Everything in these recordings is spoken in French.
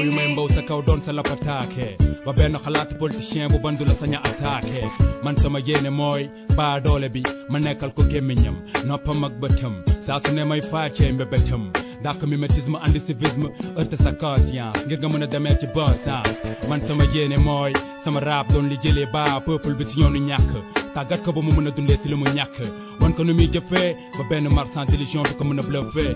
mbaw yu may mbaw sa kaw doon sa lapataake ba benn xalaat politicien bu bandu la saña attaqué man sama yéene mooy baa doole bi ma nekkal ko gémmiñam noppam ak bëtam saa su ne may faacee mbébétam dak mimétisme andi civisme heurte sa conscience ngir nga mën a demee ci bon sens man sama yéene mooy sama rap doon li jëlee ba peuple bi ci ñoonu ñàkk tàggat ko ba mu mën a dundee ci li mu ñàkk wan ko nu muy jëfee ba benn marchand d'illusion du ko mën a bluffé.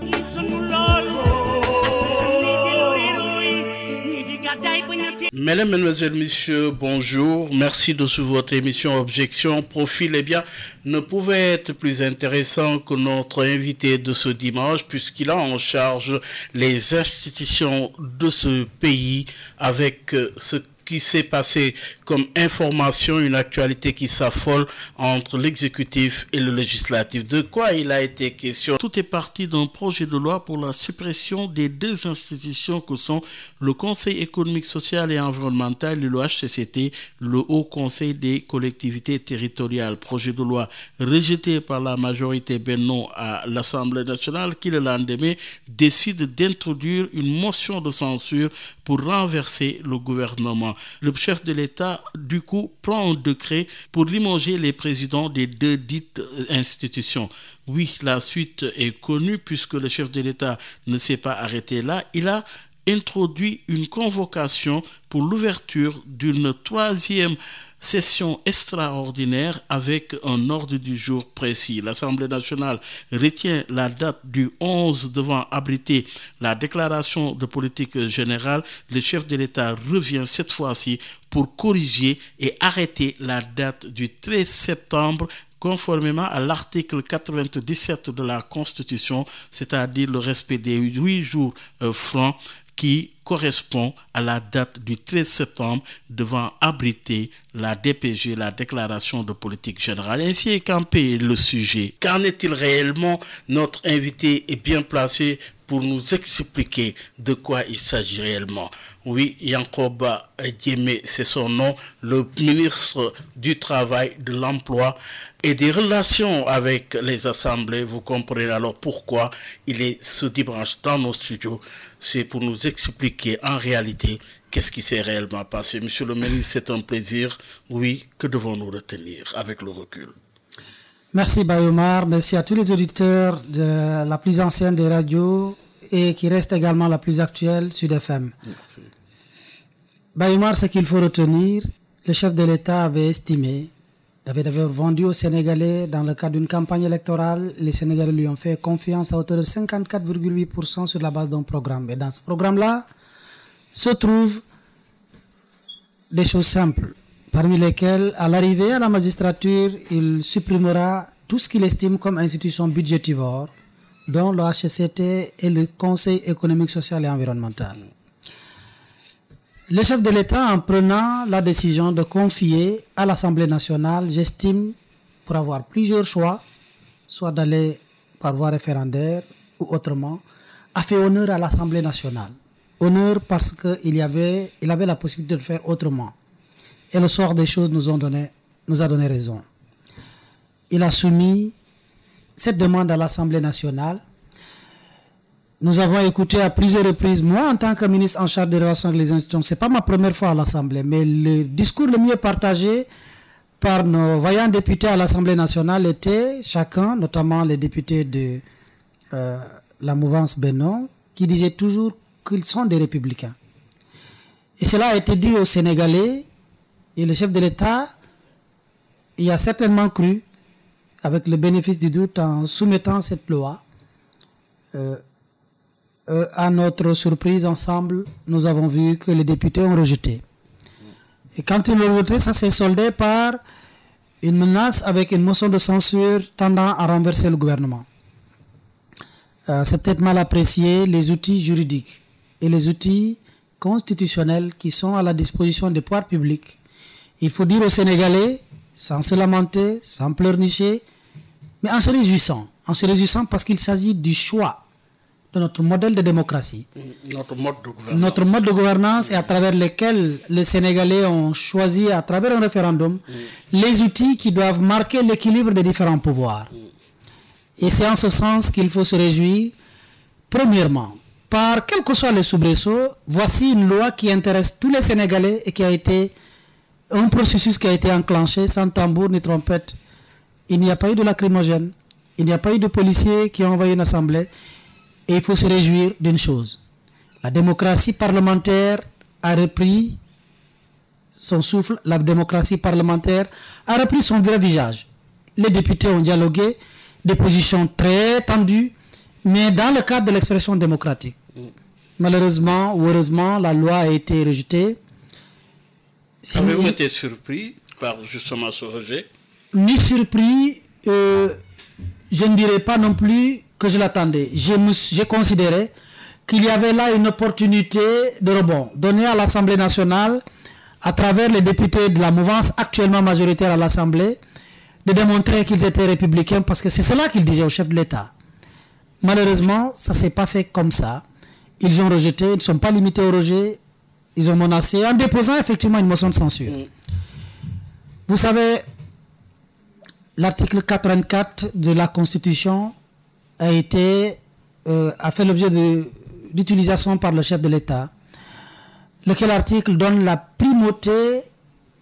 Mesdames, Mesdemoiselles, Messieurs, bonjour. Merci de suivre votre émission Objection, Profil. Eh bien, ne pouvait être plus intéressant que notre invité de ce dimanche, puisqu'il a en charge les institutions de ce pays avec ce qui s'est passé comme information, une actualité qui s'affole entre l'exécutif et le législatif. De quoi il a été question? Tout est parti d'un projet de loi pour la suppression des deux institutions que sont le Conseil économique, social et environnemental et le HCCT, le Haut Conseil des collectivités territoriales. Projet de loi rejeté par la majorité Benno à l'Assemblée nationale qui, le lendemain, décide d'introduire une motion de censure pour renverser le gouvernement. Le chef de l'État, du coup, prend un décret pour limoger les présidents des deux dites institutions. Oui, la suite est connue puisque le chef de l'État ne s'est pas arrêté là. Il a introduit une convocation pour l'ouverture d'une troisième session extraordinaire avec un ordre du jour précis. L'Assemblée nationale retient la date du 11 devant abriter la déclaration de politique générale. Le chef de l'État revient cette fois-ci pour corriger et arrêter la date du 13 septembre conformément à l'article 97 de la Constitution, c'est-à-dire le respect des 8 jours francs qui correspond à la date du 13 septembre devant abriter la DPG, la déclaration de politique générale. Ainsi est campé le sujet. Qu'en est-il réellement? Notre invité est bien placé pour nous expliquer de quoi il s'agit réellement. Oui, Yankoba Diémé, c'est son nom, le ministre du Travail, de l'Emploi et des relations avec les assemblées. Vous comprenez alors pourquoi il est ce dimanche dans nos studios. C'est pour nous expliquer en réalité qu'est-ce qui s'est réellement passé. Monsieur le ministre, c'est un plaisir. Oui, que devons-nous retenir avec le recul? Merci Bayomar, merci à tous les auditeurs de la plus ancienne des radios et qui reste également la plus actuelle, Sud FM. Merci. Bayomar, ce qu'il faut retenir, le chef de l'État avait estimé, avait vendu aux Sénégalais dans le cadre d'une campagne électorale, les Sénégalais lui ont fait confiance à hauteur de 54,8% sur la base d'un programme. Et dans ce programme-là se trouvent des choses simples, parmi lesquelles, à l'arrivée à la magistrature, il supprimera tout ce qu'il estime comme institution budgétivore, dont le HCCT et le Conseil économique, social et environnemental. Le chef de l'État, en prenant la décision de confier à l'Assemblée nationale, j'estime, pour avoir plusieurs choix, soit d'aller par voie référendaire ou autrement, a fait honneur à l'Assemblée nationale. Honneur parce qu'il avait la possibilité de le faire autrement. Et le sort des choses nous a donné raison. Il a soumis cette demande à l'Assemblée nationale. Nous avons écouté à plusieurs reprises, moi en tant que ministre en charge des relations avec les institutions, ce n'est pas ma première fois à l'Assemblée, mais le discours le mieux partagé par nos vaillants députés à l'Assemblée nationale était chacun, notamment les députés de la mouvance Benno, qui disaient toujours qu'ils sont des républicains. Et cela a été dit aux Sénégalais, et le chef de l'État y a certainement cru, avec le bénéfice du doute, en soumettant cette loi. À notre surprise, ensemble, nous avons vu que les députés ont rejeté. Et quand ils l'ont rejeté, ça s'est soldé par une menace avec une motion de censure tendant à renverser le gouvernement. C'est peut-être mal apprécié les outils juridiques et les outils constitutionnels qui sont à la disposition des pouvoirs publics. Il faut dire aux Sénégalais, sans se lamenter, sans pleurnicher, mais en se réjouissant parce qu'il s'agit du choix de notre modèle de démocratie. Notre mode de gouvernance et à travers lequel les Sénégalais ont choisi, à travers un référendum, les outils qui doivent marquer l'équilibre des différents pouvoirs. Et c'est en ce sens qu'il faut se réjouir, premièrement, part, quels que soient les soubresauts, voici une loi qui intéresse tous les Sénégalais et qui a été un processus qui a été enclenché sans tambour ni trompette. Il n'y a pas eu de lacrymogène, il n'y a pas eu de policiers qui ont envoyé une assemblée. Et il faut se réjouir d'une chose. La démocratie parlementaire a repris son souffle, la démocratie parlementaire a repris son vrai visage. Les députés ont dialogué, des positions très tendues, mais dans le cadre de l'expression démocratique. Malheureusement ou heureusement, la loi a été rejetée. Avez-vous été surpris par justement ce rejet? Ni surpris, je ne dirais pas non plus que je l'attendais. J'ai considéré qu'il y avait là une opportunité de rebond donnée à l'Assemblée nationale à travers les députés de la mouvance actuellement majoritaire à l'Assemblée de démontrer qu'ils étaient républicains parce que c'est cela qu'ils disaient au chef de l'État. Malheureusement, ça ne s'est pas fait comme ça. Ils ont rejeté, ils ne sont pas limités au rejet, ils ont menacé en déposant effectivement une motion de censure. Vous savez, l'article 84 de la Constitution a fait l'objet d'utilisation par le chef de l'État, lequel article donne la primauté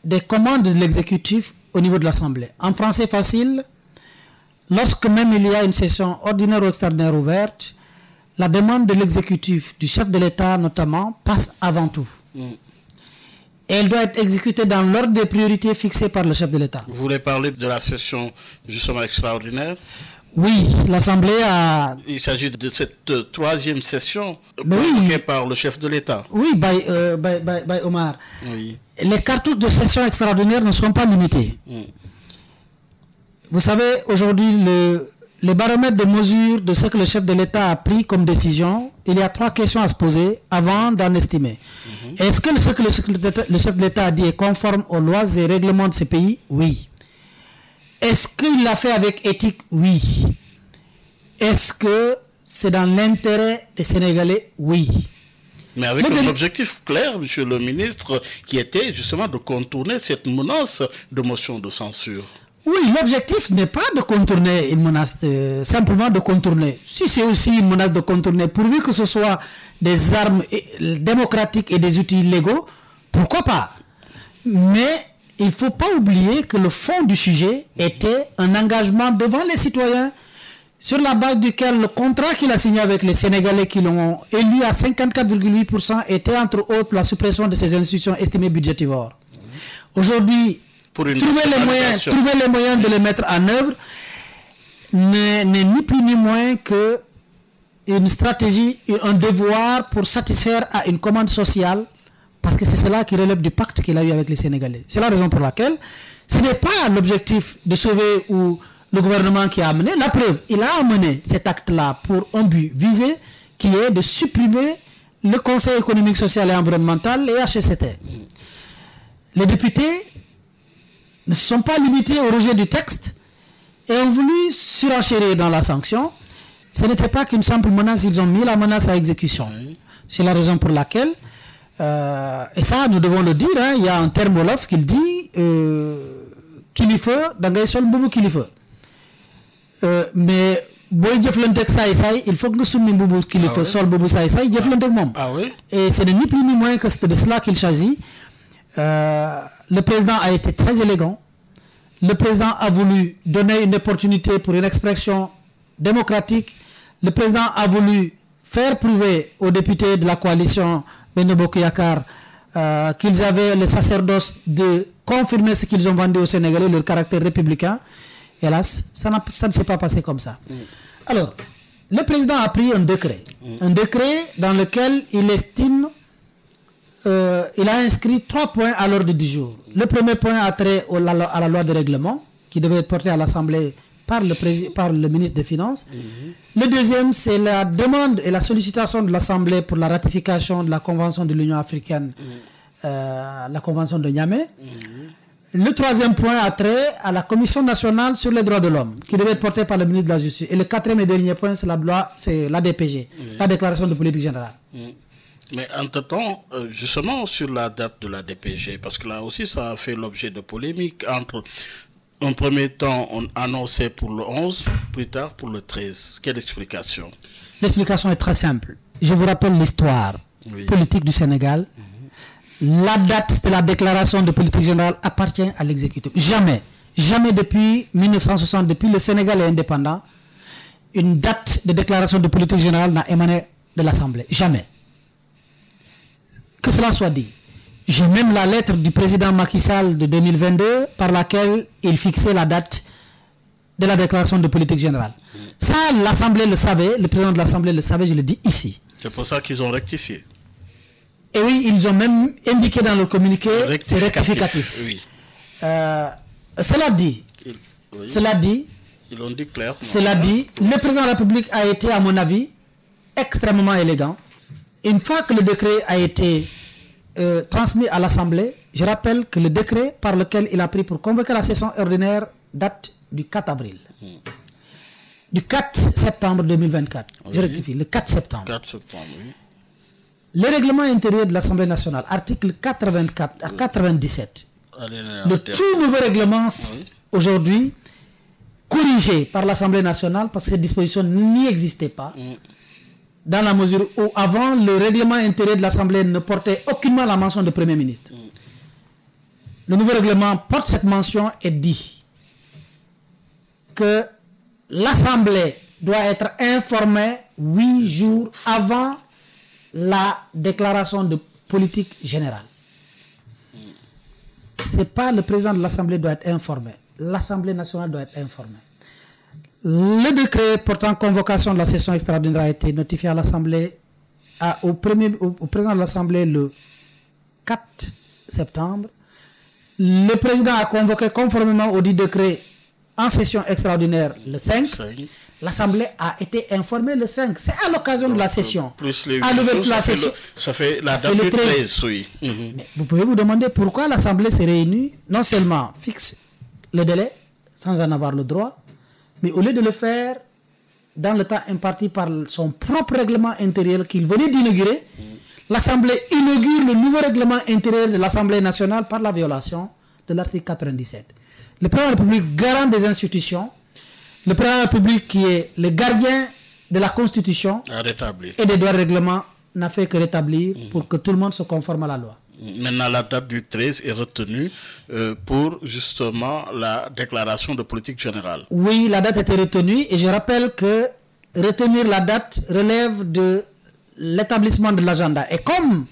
des commandes de l'exécutif au niveau de l'Assemblée. En français facile, lorsque même il y a une session ordinaire ou extraordinaire ouverte, la demande de l'exécutif, du chef de l'État notamment, passe avant tout. Et elle doit être exécutée dans l'ordre des priorités fixées par le chef de l'État. Vous voulez parler de la session justement extraordinaire? Oui, l'Assemblée a... Il s'agit de cette troisième session convoquée par le chef de l'État. Oui, Omar. Oui. Les cartouches de session extraordinaire ne sont pas limitées. Vous savez, aujourd'hui, le baromètre de mesure de ce que le chef de l'État a pris comme décision, il y a 3 questions à se poser avant d'en estimer. Est-ce que ce que le chef de l'État a dit est conforme aux lois et règlements de ce pays? Oui. Est-ce qu'il l'a fait avec éthique? Oui. Est-ce que c'est dans l'intérêt des Sénégalais? Oui. Mais avec un objectif clair, monsieur le ministre, qui était justement de contourner cette menace de motion de censure. Oui, l'objectif n'est pas de contourner une menace, simplement de contourner. Si c'est aussi une menace de contourner, pourvu que ce soit des armes démocratiques et des outils légaux, pourquoi pas? Mais il ne faut pas oublier que le fond du sujet était un engagement devant les citoyens sur la base duquel le contrat qu'il a signé avec les Sénégalais qui l'ont élu à 54,8% était entre autres la suppression de ces institutions estimées budgétivores. Aujourd'hui, trouver les moyens de les mettre en œuvre n'est ni plus ni moins que une stratégie, un devoir pour satisfaire à une commande sociale, parce que c'est cela qui relève du pacte qu'il a eu avec les Sénégalais. C'est la raison pour laquelle ce n'est pas l'objectif de sauver ou le gouvernement qui a amené. La preuve, il a amené cet acte-là pour un but visé, qui est de supprimer le Conseil économique, social et environnemental et HCCT. Les députés ne se sont pas limités au rejet du texte et ont voulu surenchérir dans la sanction. Ce n'était pas qu'une simple menace, ils ont mis la menace à exécution. C'est la raison pour laquelle, et ça nous devons le dire, hein, il y a un terme wolof qui dit kilifa, dangay sol mbubu kilifa. Mais boy jëflanteeg saay-saay, il faut que nga summi mbubu kilifa, sol mbubu saay-saay, jëflanteeg moom. Et ce n'est ni plus ni moins que c'est de cela qu'il s'agit. Le président a été très élégant. Le président a voulu donner une opportunité pour une expression démocratique. Le président a voulu faire prouver aux députés de la coalition Benno Bokk Yakaar qu'ils avaient le sacerdoce de confirmer ce qu'ils ont vendu aux Sénégalais, leur caractère républicain. Hélas, ça ne s'est pas passé comme ça. Alors, le président a pris un décret dans lequel il estime, il a inscrit 3 points à l'ordre du jour. Le premier point a trait à la loi de règlement, qui devait être portée à l'Assemblée par le ministre des Finances. Le deuxième, c'est la demande et la sollicitation de l'Assemblée pour la ratification de la Convention de l'Union africaine, la Convention de Niamey. Le troisième point a trait à la Commission nationale sur les droits de l'homme, qui devait être portée par le ministre de la Justice. Et le quatrième et dernier point, c'est la DPG, la Déclaration de politique générale. Mais entre-temps, justement sur la date de la DPG, parce que là aussi ça a fait l'objet de polémiques entre... En premier temps, on annonçait pour le 11, plus tard pour le 13. Quelle explication? L'explication est très simple. je vous rappelle l'histoire politique du Sénégal. La date de la déclaration de politique générale appartient à l'exécutif. Jamais depuis 1960, depuis le Sénégal est indépendant, une date de déclaration de politique générale n'a émané de l'Assemblée. Jamais. Que cela soit dit. J'ai même la lettre du président Macky Sall de 2022 par laquelle il fixait la date de la déclaration de politique générale. Ça, l'Assemblée le savait, le président de l'Assemblée le savait, je le dis ici. C'est pour ça qu'ils ont rectifié. Et oui, ils ont même indiqué dans le communiqué, c'est rectificatif. Oui. Cela dit, ils l'ont dit clairement. Cela dit, le président de la République a été, à mon avis, extrêmement élégant. Une fois que le décret a été transmis à l'Assemblée, je rappelle que le décret par lequel il a pris pour convoquer la session ordinaire date du 4 avril. Du 4 septembre 2024. Oui. Je rectifie, le 4 septembre. 4 septembre, oui. Le règlement intérieur de l'Assemblée nationale, article 84 à 97. Le tout nouveau règlement, aujourd'hui, corrigé par l'Assemblée nationale, parce que cette disposition n'y existait pas, dans la mesure où avant, le règlement intérieur de l'Assemblée ne portait aucunement la mention de Premier ministre. Le nouveau règlement porte cette mention et dit que l'Assemblée doit être informée 8 jours avant la déclaration de politique générale. Ce n'est pas le président de l'Assemblée qui doit être informé. L'Assemblée nationale doit être informée. Le décret portant convocation de la session extraordinaire a été notifié à l'Assemblée, au président de l'Assemblée le 4 septembre. Le président a convoqué conformément au dit décret en session extraordinaire le 5. L'Assemblée a été informée le 5. C'est à l'occasion de la session. Plus les à l'ouverture de la session. Ça fait la date du 13, oui. Mais vous pouvez vous demander pourquoi l'Assemblée s'est réunie, non seulement fixe le délai, sans en avoir le droit, mais au lieu de le faire dans le temps imparti par son propre règlement intérieur qu'il venait d'inaugurer, l'Assemblée inaugure le nouveau règlement intérieur de l'Assemblée nationale par la violation de l'article 97. Le président de la République, garant des institutions, le président de la République qui est le gardien de la Constitution et des droits de règlement n'a fait que rétablir pour que tout le monde se conforme à la loi. Maintenant, la date du 13 est retenue pour justement la déclaration de politique générale. Oui, la date était retenue et je rappelle que retenir la date relève de l'établissement de l'agenda. Et comme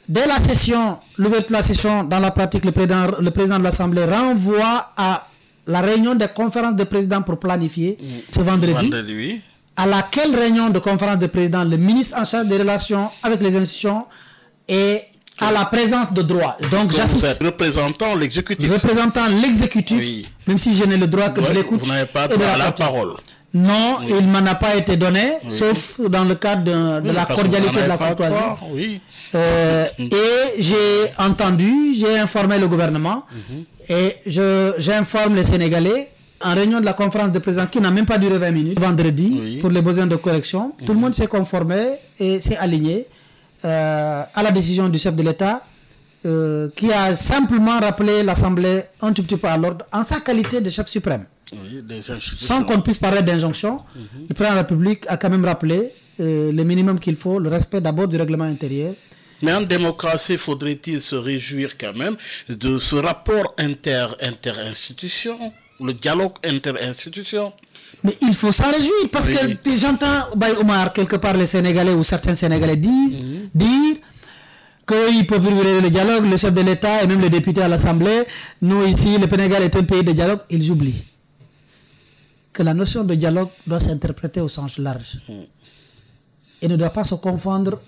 dès la session, l'ouverture de la session, dans la pratique, le président de l'Assemblée renvoie à la réunion des conférences de présidents pour planifier ce vendredi, oui. À laquelle réunion de conférence de présidents, le ministre en charge des relations avec les institutions est à la présence de droit. Donc j'assiste. Représentant l'exécutif. Représentant l'exécutif, oui. Même si je n'ai le droit que de l'écoute. Vous n'avez pas droit à la parole. Non, oui. Il ne m'en a pas été donné, oui. Sauf dans le cadre de la cordialité de la courtoisie. Oui. Et j'ai entendu, j'ai informé le gouvernement et j'informe les Sénégalais en réunion de la conférence de présidents qui n'a même pas duré 20 minutes, vendredi, pour les besoins de correction. Tout le monde s'est conformé et s'est aligné à la décision du chef de l'État qui a simplement rappelé l'Assemblée un tout petit peu à l'ordre en sa qualité de chef suprême. Oui, sans qu'on puisse parler d'injonction, le président de la République a quand même rappelé le minimum qu'il faut, le respect d'abord du règlement intérieur. Mais en démocratie, faudrait-il se réjouir quand même de ce rapport inter-institution, le dialogue inter-institution? Mais il faut s'en réjouir parce que j'entends Baye Omar, quelque part les Sénégalais ou certains Sénégalais dire qu'ils peuvent privilégier le dialogue, le chef de l'État et même les députés à l'Assemblée. Nous ici, le Sénégal est un pays de dialogue, ils oublient que la notion de dialogue doit s'interpréter au sens large et ne doit pas se confondre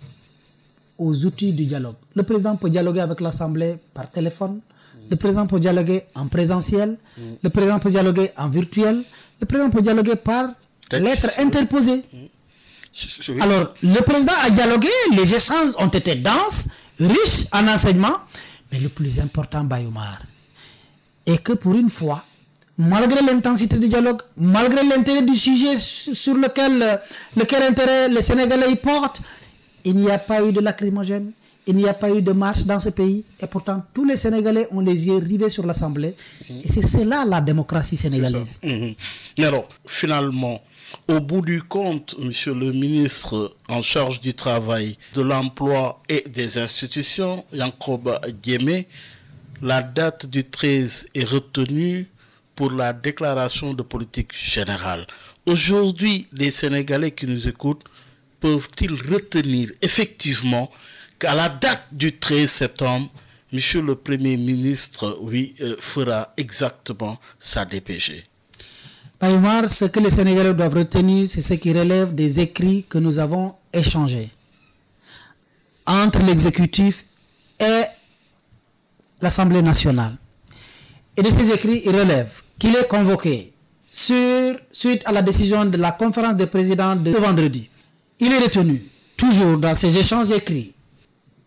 aux outils du dialogue. Le président peut dialoguer avec l'Assemblée par téléphone, le président peut dialoguer en présentiel, le président peut dialoguer en virtuel, le président peut dialoguer par lettre interposée. Alors, le président a dialogué, les échanges ont été denses, riches en enseignements, mais le plus important, Baye Omar, est que pour une fois, malgré l'intensité du dialogue, malgré l'intérêt du sujet sur lequel intérêt les Sénégalais y portent, il n'y a pas eu de lacrymogène, il n'y a pas eu de marche dans ce pays. Et pourtant, tous les Sénégalais ont les yeux rivés sur l'Assemblée. Et c'est cela la démocratie sénégalaise. Mais alors, finalement, Au bout du compte, monsieur le ministre en charge du travail, de l'emploi et des institutions, Yankoba Diémé, la date du 13 est retenue pour la déclaration de politique générale. Aujourd'hui, les Sénégalais qui nous écoutent peuvent-ils retenir effectivement qu'à la date du 13 septembre, monsieur le Premier ministre, fera exactement sa DPG? Omar, ce que les Sénégalais doivent retenir, c'est ce qui relève des écrits que nous avons échangés entre l'exécutif et l'Assemblée nationale. Et de ces écrits, il relève qu'il est convoqué suite à la décision de la conférence des présidents de vendredi. Il est retenu, toujours dans ces échanges écrits,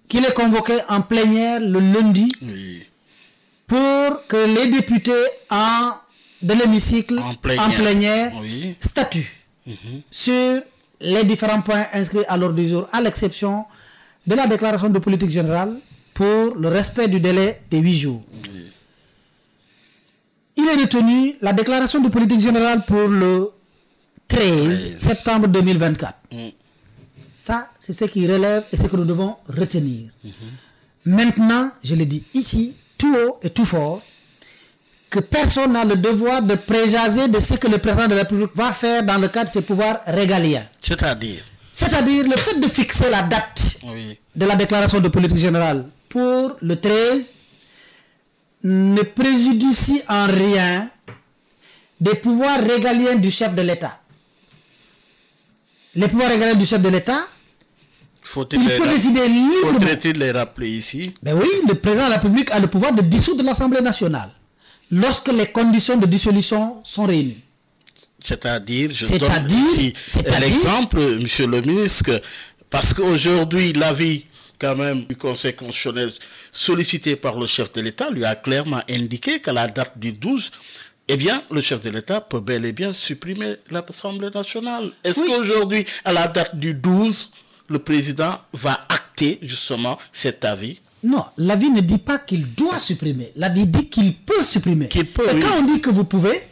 qu'il est convoqué en plénière le lundi pour que les députés de l'hémicycle en plénière statuent sur les différents points inscrits à l'ordre du jour, à l'exception de la déclaration de politique générale pour le respect du délai de 8 jours. Il est retenu la déclaration de politique générale pour le 13 septembre 2024. Ça, c'est ce qui relève et ce que nous devons retenir. Maintenant, je le dis ici, tout haut et tout fort, que personne n'a le devoir de préjager de ce que le président de la République va faire dans le cadre de ses pouvoirs régaliens. C'est-à-dire le fait de fixer la date de la déclaration de politique générale pour le 13 ne préjudicie en rien des pouvoirs régaliens du chef de l'État. Les pouvoirs régaliens du chef de l'État, il peut décider librement. Faudrait-il les rappeler ici? Ben oui, le président de la République a le pouvoir de dissoudre l'Assemblée nationale lorsque les conditions de dissolution sont réunies. C'est-à-dire, je donne ici l'exemple, monsieur le ministre, parce qu'aujourd'hui, l'avis quand même du Conseil constitutionnel sollicité par le chef de l'État lui a clairement indiqué qu'à la date du 12, eh bien, le chef de l'État peut bel et bien supprimer l'Assemblée nationale. Est-ce qu'aujourd'hui, à la date du 12, le président va acter justement cet avis? Non, l'avis ne dit pas qu'il doit supprimer. L'avis dit qu'il peut supprimer. Et quand on dit que vous pouvez,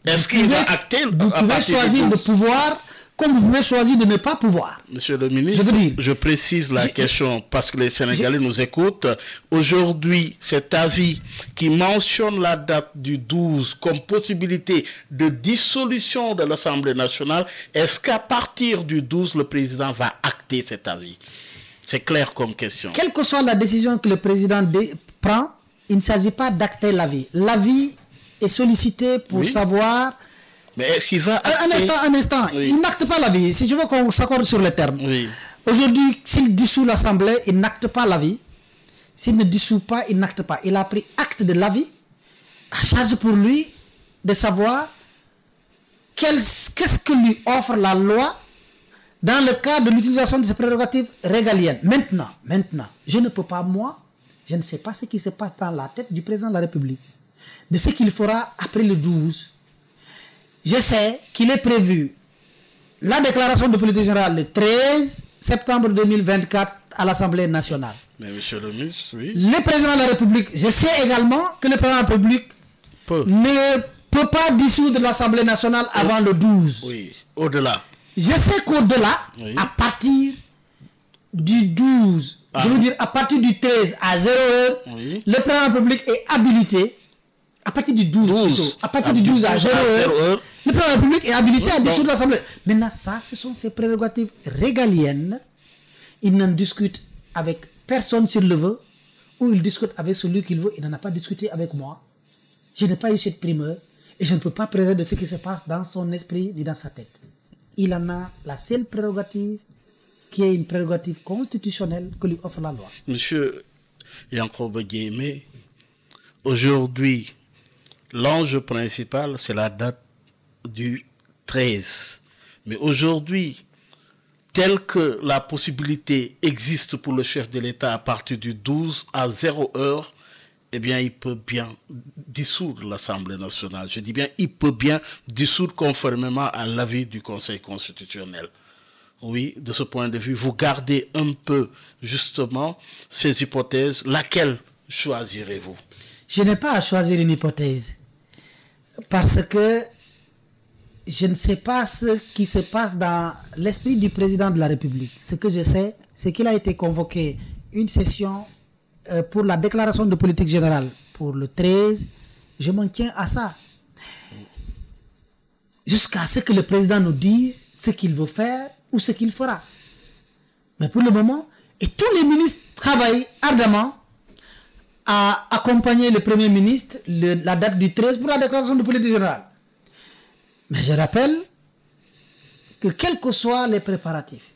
est-ce qu'il va acter? Vous pouvez choisir de pouvoir, comme vous pouvez choisir de ne pas pouvoir. Monsieur le ministre, je précise la question parce que les Sénégalais nous écoutent. Aujourd'hui, cet avis qui mentionne la date du 12 comme possibilité de dissolution de l'Assemblée nationale, est-ce qu'à partir du 12, le président va acter cet avis? C'est clair comme question. Quelle que soit la décision que le président prend, il ne s'agit pas d'acter l'avis. L'avis est sollicité pour savoir... Mais est-ce qu'il va acter... Un instant. Il n'acte pas l'avis. Si je veux qu'on s'accorde sur le terme. Aujourd'hui, s'il dissout l'Assemblée, il n'acte pas l'avis. S'il ne dissout pas, il n'acte pas. Il a pris acte de l'avis. À charge pour lui de savoir qu'est-ce que lui offre la loi dans le cadre de l'utilisation de ses prérogatives régaliennes. Maintenant, je ne peux pas, moi, je ne sais pas ce qui se passe dans la tête du président de la République, de ce qu'il fera après le 12. Je sais qu'il est prévu la déclaration de politique générale le 13 septembre 2024 à l'Assemblée nationale. Mais monsieur le ministre, Le président de la République, je sais également que le président de la République ne peut pas dissoudre l'Assemblée nationale avant le 12. Oui, au-delà. Je sais qu'au-delà, à partir du 12, je veux dire à partir du 13 à 0 heure, le président de la République est habilité, à partir du 12 plutôt, à partir du 12 à 0 heure, le président de la République est habilité à dissoudre l'Assemblée. Maintenant, ça, ce sont ses prérogatives régaliennes. Il n'en discute avec personne s'il le veut, ou il discute avec celui qu'il veut. Il n'en a pas discuté avec moi. Je n'ai pas eu cette primeur, et je ne peux pas présager de ce qui se passe dans son esprit ni dans sa tête. Il en a la seule prérogative qui est une prérogative constitutionnelle que lui offre la loi. Monsieur Yankoba Diémé, aujourd'hui, l'enjeu principal, c'est la date du 13. Mais aujourd'hui, tel que la possibilité existe pour le chef de l'État à partir du 12 à 0 heure, eh bien, il peut bien dissoudre l'Assemblée nationale. Je dis bien, il peut bien dissoudre conformément à l'avis du Conseil constitutionnel. Oui, de ce point de vue, vous gardez un peu, justement, ces hypothèses. Laquelle choisirez-vous? Je n'ai pas à choisir une hypothèse. Parce que je ne sais pas ce qui se passe dans l'esprit du président de la République. Ce que je sais, c'est qu'il a été convoqué une session pour la déclaration de politique générale pour le 13. Je m'en tiens à ça. Jusqu'à ce que le président nous dise ce qu'il veut faire ou ce qu'il fera. Mais pour le moment, et tous les ministres travaillent ardemment à accompagner le Premier ministre la date du 13 pour la déclaration de politique générale. Mais je rappelle que quels que soient les préparatifs,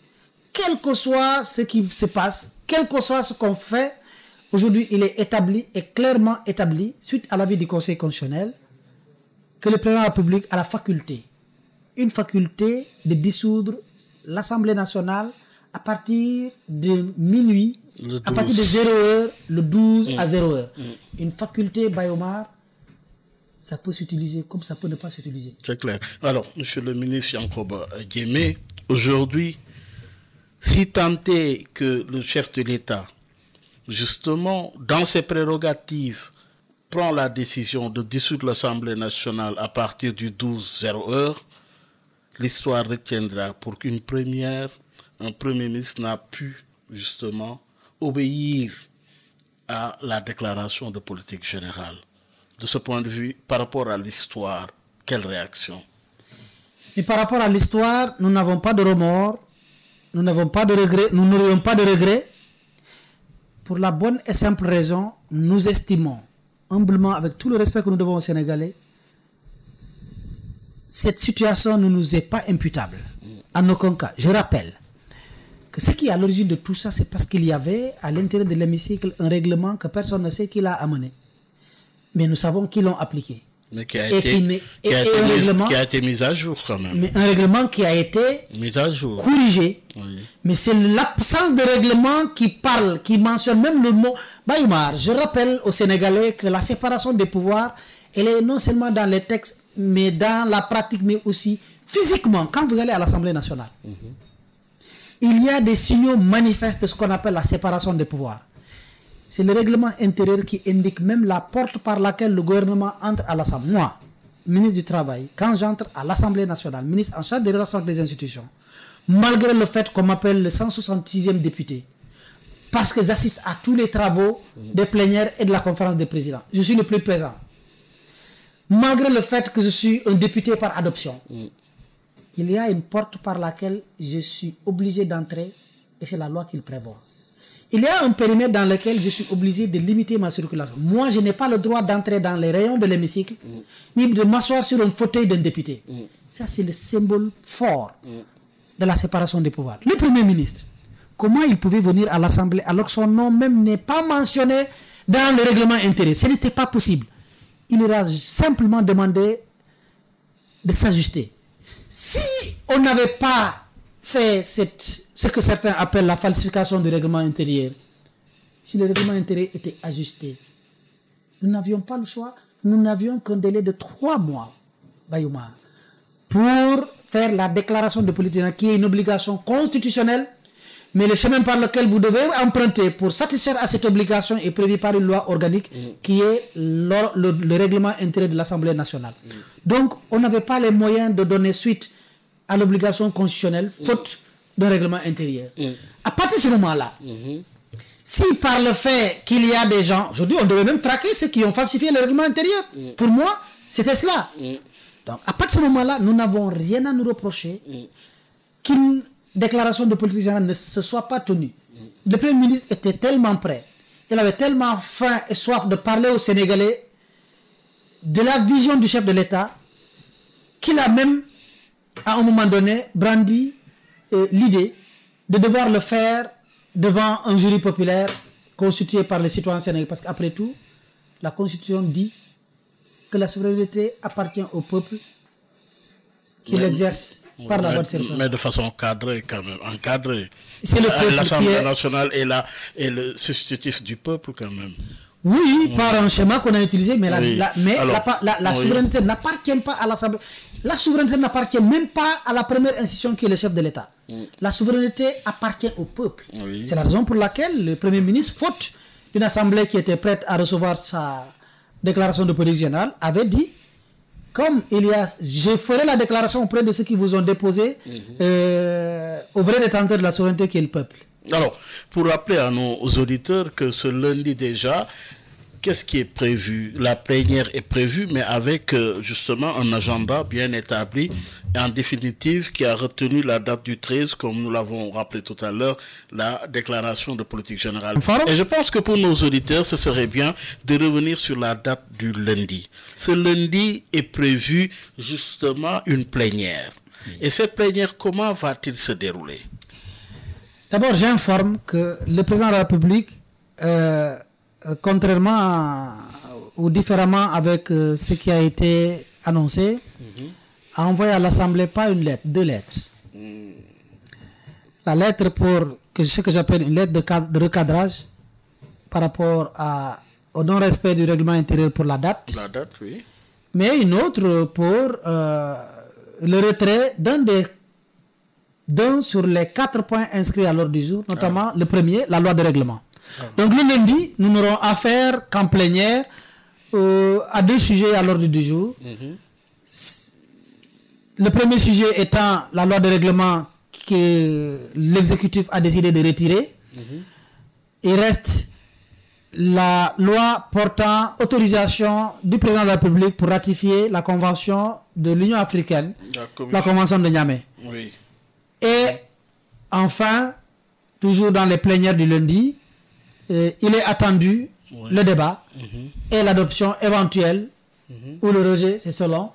quel que soit ce qui se passe, quel que soit ce qu'on fait, aujourd'hui il est établi et clairement établi, suite à l'avis du Conseil constitutionnel, que le président de la République a la faculté, une faculté de dissoudre l'Assemblée nationale à partir de minuit, à partir de 0h, le 12 à 0h. Une faculté Bayomar, ça peut s'utiliser comme ça peut ne pas s'utiliser. C'est clair. Alors, monsieur le ministre Yankoba Diémé, aujourd'hui, si tant est que le chef de l'État, justement, dans ses prérogatives, prend la décision de dissoudre l'Assemblée nationale à partir du 12-0h, l'histoire retiendra pour qu'une première, un Premier ministre n'a pu, justement, obéir à la déclaration de politique générale. De ce point de vue, par rapport à l'histoire, quelle réaction? Et par rapport à l'histoire, nous n'avons pas de remords, nous n'avons pas de regrets, nous n'aurions pas de regrets. Pour la bonne et simple raison, nous estimons, humblement, avec tout le respect que nous devons aux Sénégalais, cette situation ne nous est pas imputable. En aucun cas. Je rappelle que ce qui est à l'origine de tout ça, c'est parce qu'il y avait à l'intérieur de l'hémicycle un règlement que personne ne sait qui l'a amené. Mais nous savons qu'ils l'ont appliqué. Mais qui a été mis à jour quand même. Mais un règlement qui a été mis à jour, corrigé. Oui. Mais c'est l'absence de règlement qui parle, qui mentionne même le mot Bayomar. Je rappelle aux Sénégalais que la séparation des pouvoirs, elle est non seulement dans les textes, mais dans la pratique, mais aussi physiquement, quand vous allez à l'Assemblée nationale. Il y a des signaux manifestes de ce qu'on appelle la séparation des pouvoirs. C'est le règlement intérieur qui indique même la porte par laquelle le gouvernement entre à l'Assemblée. Moi, ministre du Travail, quand j'entre à l'Assemblée nationale, ministre en charge des relations avec les institutions, malgré le fait qu'on m'appelle le 166e député, parce que j'assiste à tous les travaux des plénières et de la conférence des présidents, je suis le plus présent. Malgré le fait que je suis un député par adoption, il y a une porte par laquelle je suis obligé d'entrer et c'est la loi qui le prévoit. Il y a un périmètre dans lequel je suis obligé de limiter ma circulation. Moi, je n'ai pas le droit d'entrer dans les rayons de l'hémicycle, ni de m'asseoir sur un fauteuil d'un député. Ça, c'est le symbole fort de la séparation des pouvoirs. Le Premier ministre, comment il pouvait venir à l'Assemblée alors que son nom même n'est pas mentionné dans le règlement intérieur? Ce n'était pas possible. Il aura simplement demandé de s'ajuster. Si on n'avait pas fait ce que certains appellent la falsification du règlement intérieur, si le règlement intérieur était ajusté, nous n'avions pas le choix, nous n'avions qu'un délai de 3 mois, Bayomar, pour faire la déclaration de politique générale, qui est une obligation constitutionnelle, mais le chemin par lequel vous devez emprunter pour satisfaire à cette obligation est prévu par une loi organique qui est le règlement intérieur de l'Assemblée nationale. Donc, on n'avait pas les moyens de donner suite à l'obligation constitutionnelle, faute d'un règlement intérieur. À partir de ce moment-là, si par le fait qu'il y a des gens, aujourd'hui on devait même traquer ceux qui ont falsifié le règlement intérieur. Pour moi, c'était cela. Donc, à partir de ce moment-là, nous n'avons rien à nous reprocher qu'une déclaration de politique générale ne se soit pas tenue. Le Premier ministre était tellement prêt, il avait tellement faim et soif de parler aux Sénégalais de la vision du chef de l'État qu'il a même, à un moment donné, brandi l'idée de devoir le faire devant un jury populaire constitué par les citoyens sénégalais. Parce qu'après tout, la Constitution dit que la souveraineté appartient au peuple qui l'exerce par la voie de circonscription. Mais de façon cadrée quand même, encadrée. C'est le peuple l'Assemblée nationale est le substitutif du peuple quand même. Oui, par un schéma qu'on a utilisé, mais la souveraineté n'appartient pas à l'Assemblée. La souveraineté n'appartient même pas à la première institution qui est le chef de l'État. La souveraineté appartient au peuple. C'est la raison pour laquelle le Premier ministre, faute d'une Assemblée qui était prête à recevoir sa déclaration de politique générale, avait dit comme il y a, je ferai la déclaration auprès de ceux qui vous ont déposé au vrai détenteur de la souveraineté qui est le peuple. Alors, pour rappeler à nos auditeurs que ce lundi déjà, qu'est-ce qui est prévu? La plénière est prévue, mais avec justement un agenda bien établi, et en définitive qui a retenu la date du 13, comme nous l'avons rappelé tout à l'heure, la déclaration de politique générale. Et je pense que pour nos auditeurs, ce serait bien de revenir sur la date du lundi. Ce lundi est prévu justement une plénière. Et cette plénière, comment va-t-il se dérouler? D'abord, j'informe que le président de la République, contrairement ou différemment avec ce qui a été annoncé, a envoyé à l'Assemblée pas une lettre, 2 lettres. La lettre pour ce que j'appelle une lettre de recadrage par rapport au non-respect du règlement intérieur pour la date. La date, oui. Mais une autre pour le retrait d'un sur les 4 points inscrits à l'ordre du jour, notamment le premier, la loi de règlement. Donc le lundi, nous n'aurons affaire qu'en plénière à 2 sujets à l'ordre du jour. Le premier sujet étant la loi de règlement que l'exécutif a décidé de retirer. Il reste la loi portant autorisation du président de la République pour ratifier la convention de l'Union africaine, la convention de Niamey. Oui. Et enfin, toujours dans les plénières du lundi, il est attendu le débat et l'adoption éventuelle ou le rejet, c'est selon,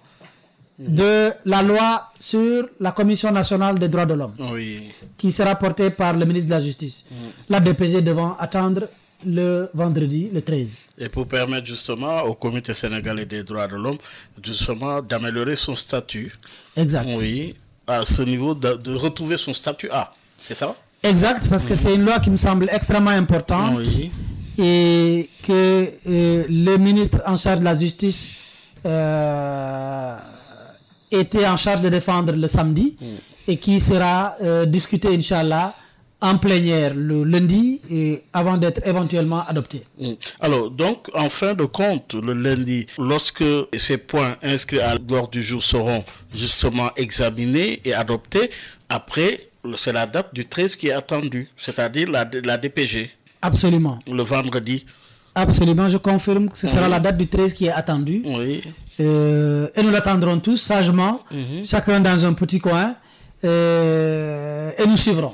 de la loi sur la Commission nationale des droits de l'homme, qui sera portée par le ministre de la Justice. La DPG devant attendre le vendredi, le 13. Et pour permettre justement au Comité sénégalais des droits de l'homme justement d'améliorer son statut. Exact. Oui, à ce niveau de retrouver son statut A, c'est ça? Exact, parce que c'est une loi qui me semble extrêmement importante et que le ministre en charge de la Justice était en charge de défendre le samedi et qui sera discuté, Inch'Allah, en plénière le lundi et avant d'être éventuellement adopté. Alors, donc, en fin de compte, le lundi, lorsque ces points inscrits à l'ordre du jour seront justement examinés et adoptés, après, c'est la date du 13 qui est attendue, c'est-à-dire la DPG. Absolument. Le vendredi. Absolument, je confirme que ce sera la date du 13 qui est attendue. Oui. Et nous l'attendrons tous sagement, chacun dans un petit coin, et nous suivrons.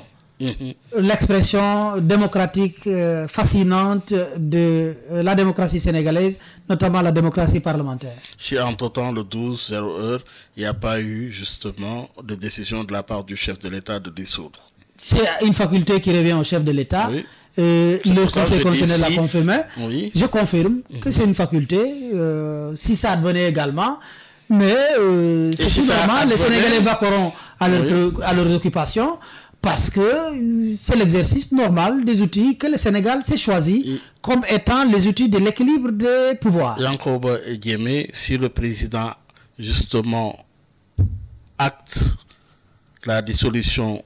L'expression démocratique fascinante de la démocratie sénégalaise, notamment la démocratie parlementaire. Si entre-temps, le 12-0 il n'y a pas eu justement de décision de la part du chef de l'État de dissoudre. C'est une faculté qui revient au chef de l'État. Oui. Le Conseil constitutionnel l'a confirmé. Oui. Je confirme que c'est une faculté. Si ça advenait également, mais c'est tout normal. Les Sénégalais vaqueront à leurs occupations. Parce que c'est l'exercice normal des outils que le Sénégal s'est choisi comme étant les outils de l'équilibre des pouvoirs. Yankoba Diémé, si le président justement acte la dissolution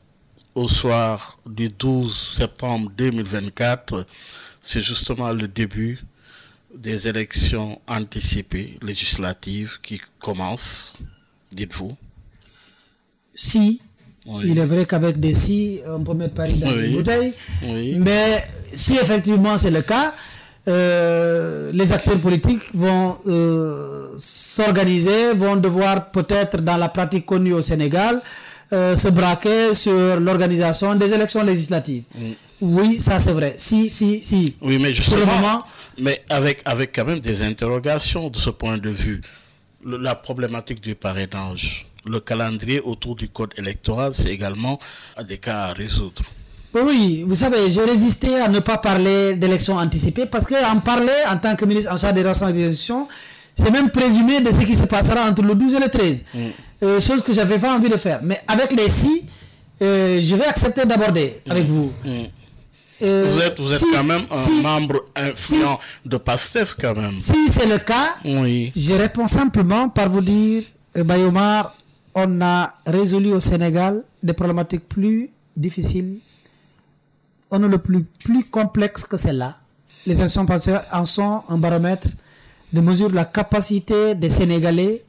au soir du 12 septembre 2024, c'est justement le début des élections anticipées législatives qui commencent, dites-vous? Si. Il est vrai qu'avec des si, on peut mettre Paris dans une bouteille. Mais si effectivement c'est le cas, les acteurs politiques vont s'organiser, vont devoir peut-être dans la pratique connue au Sénégal, se braquer sur l'organisation des élections législatives. Oui, ça c'est vrai. Si. Oui, mais justement, pour le moment, mais avec quand même des interrogations de ce point de vue. La problématique du parrainage. Le calendrier autour du code électoral, c'est également des cas à résoudre. Oui, vous savez, j'ai résisté à ne pas parler d'élections anticipées parce qu'en parler en tant que ministre en charge des rassemblements, c'est même présumé de ce qui se passera entre le 12 et le 13. Chose que je n'avais pas envie de faire. Mais avec les si, je vais accepter d'aborder avec vous. Vous êtes quand même un membre influent de PASTEF quand même. Si c'est le cas, je réponds simplement par vous dire, Bayomar, on a résolu au Sénégal des problématiques plus difficiles. On a le plus complexe que celle-là. Les élections passées en sont un baromètre de mesure de la capacité des Sénégalais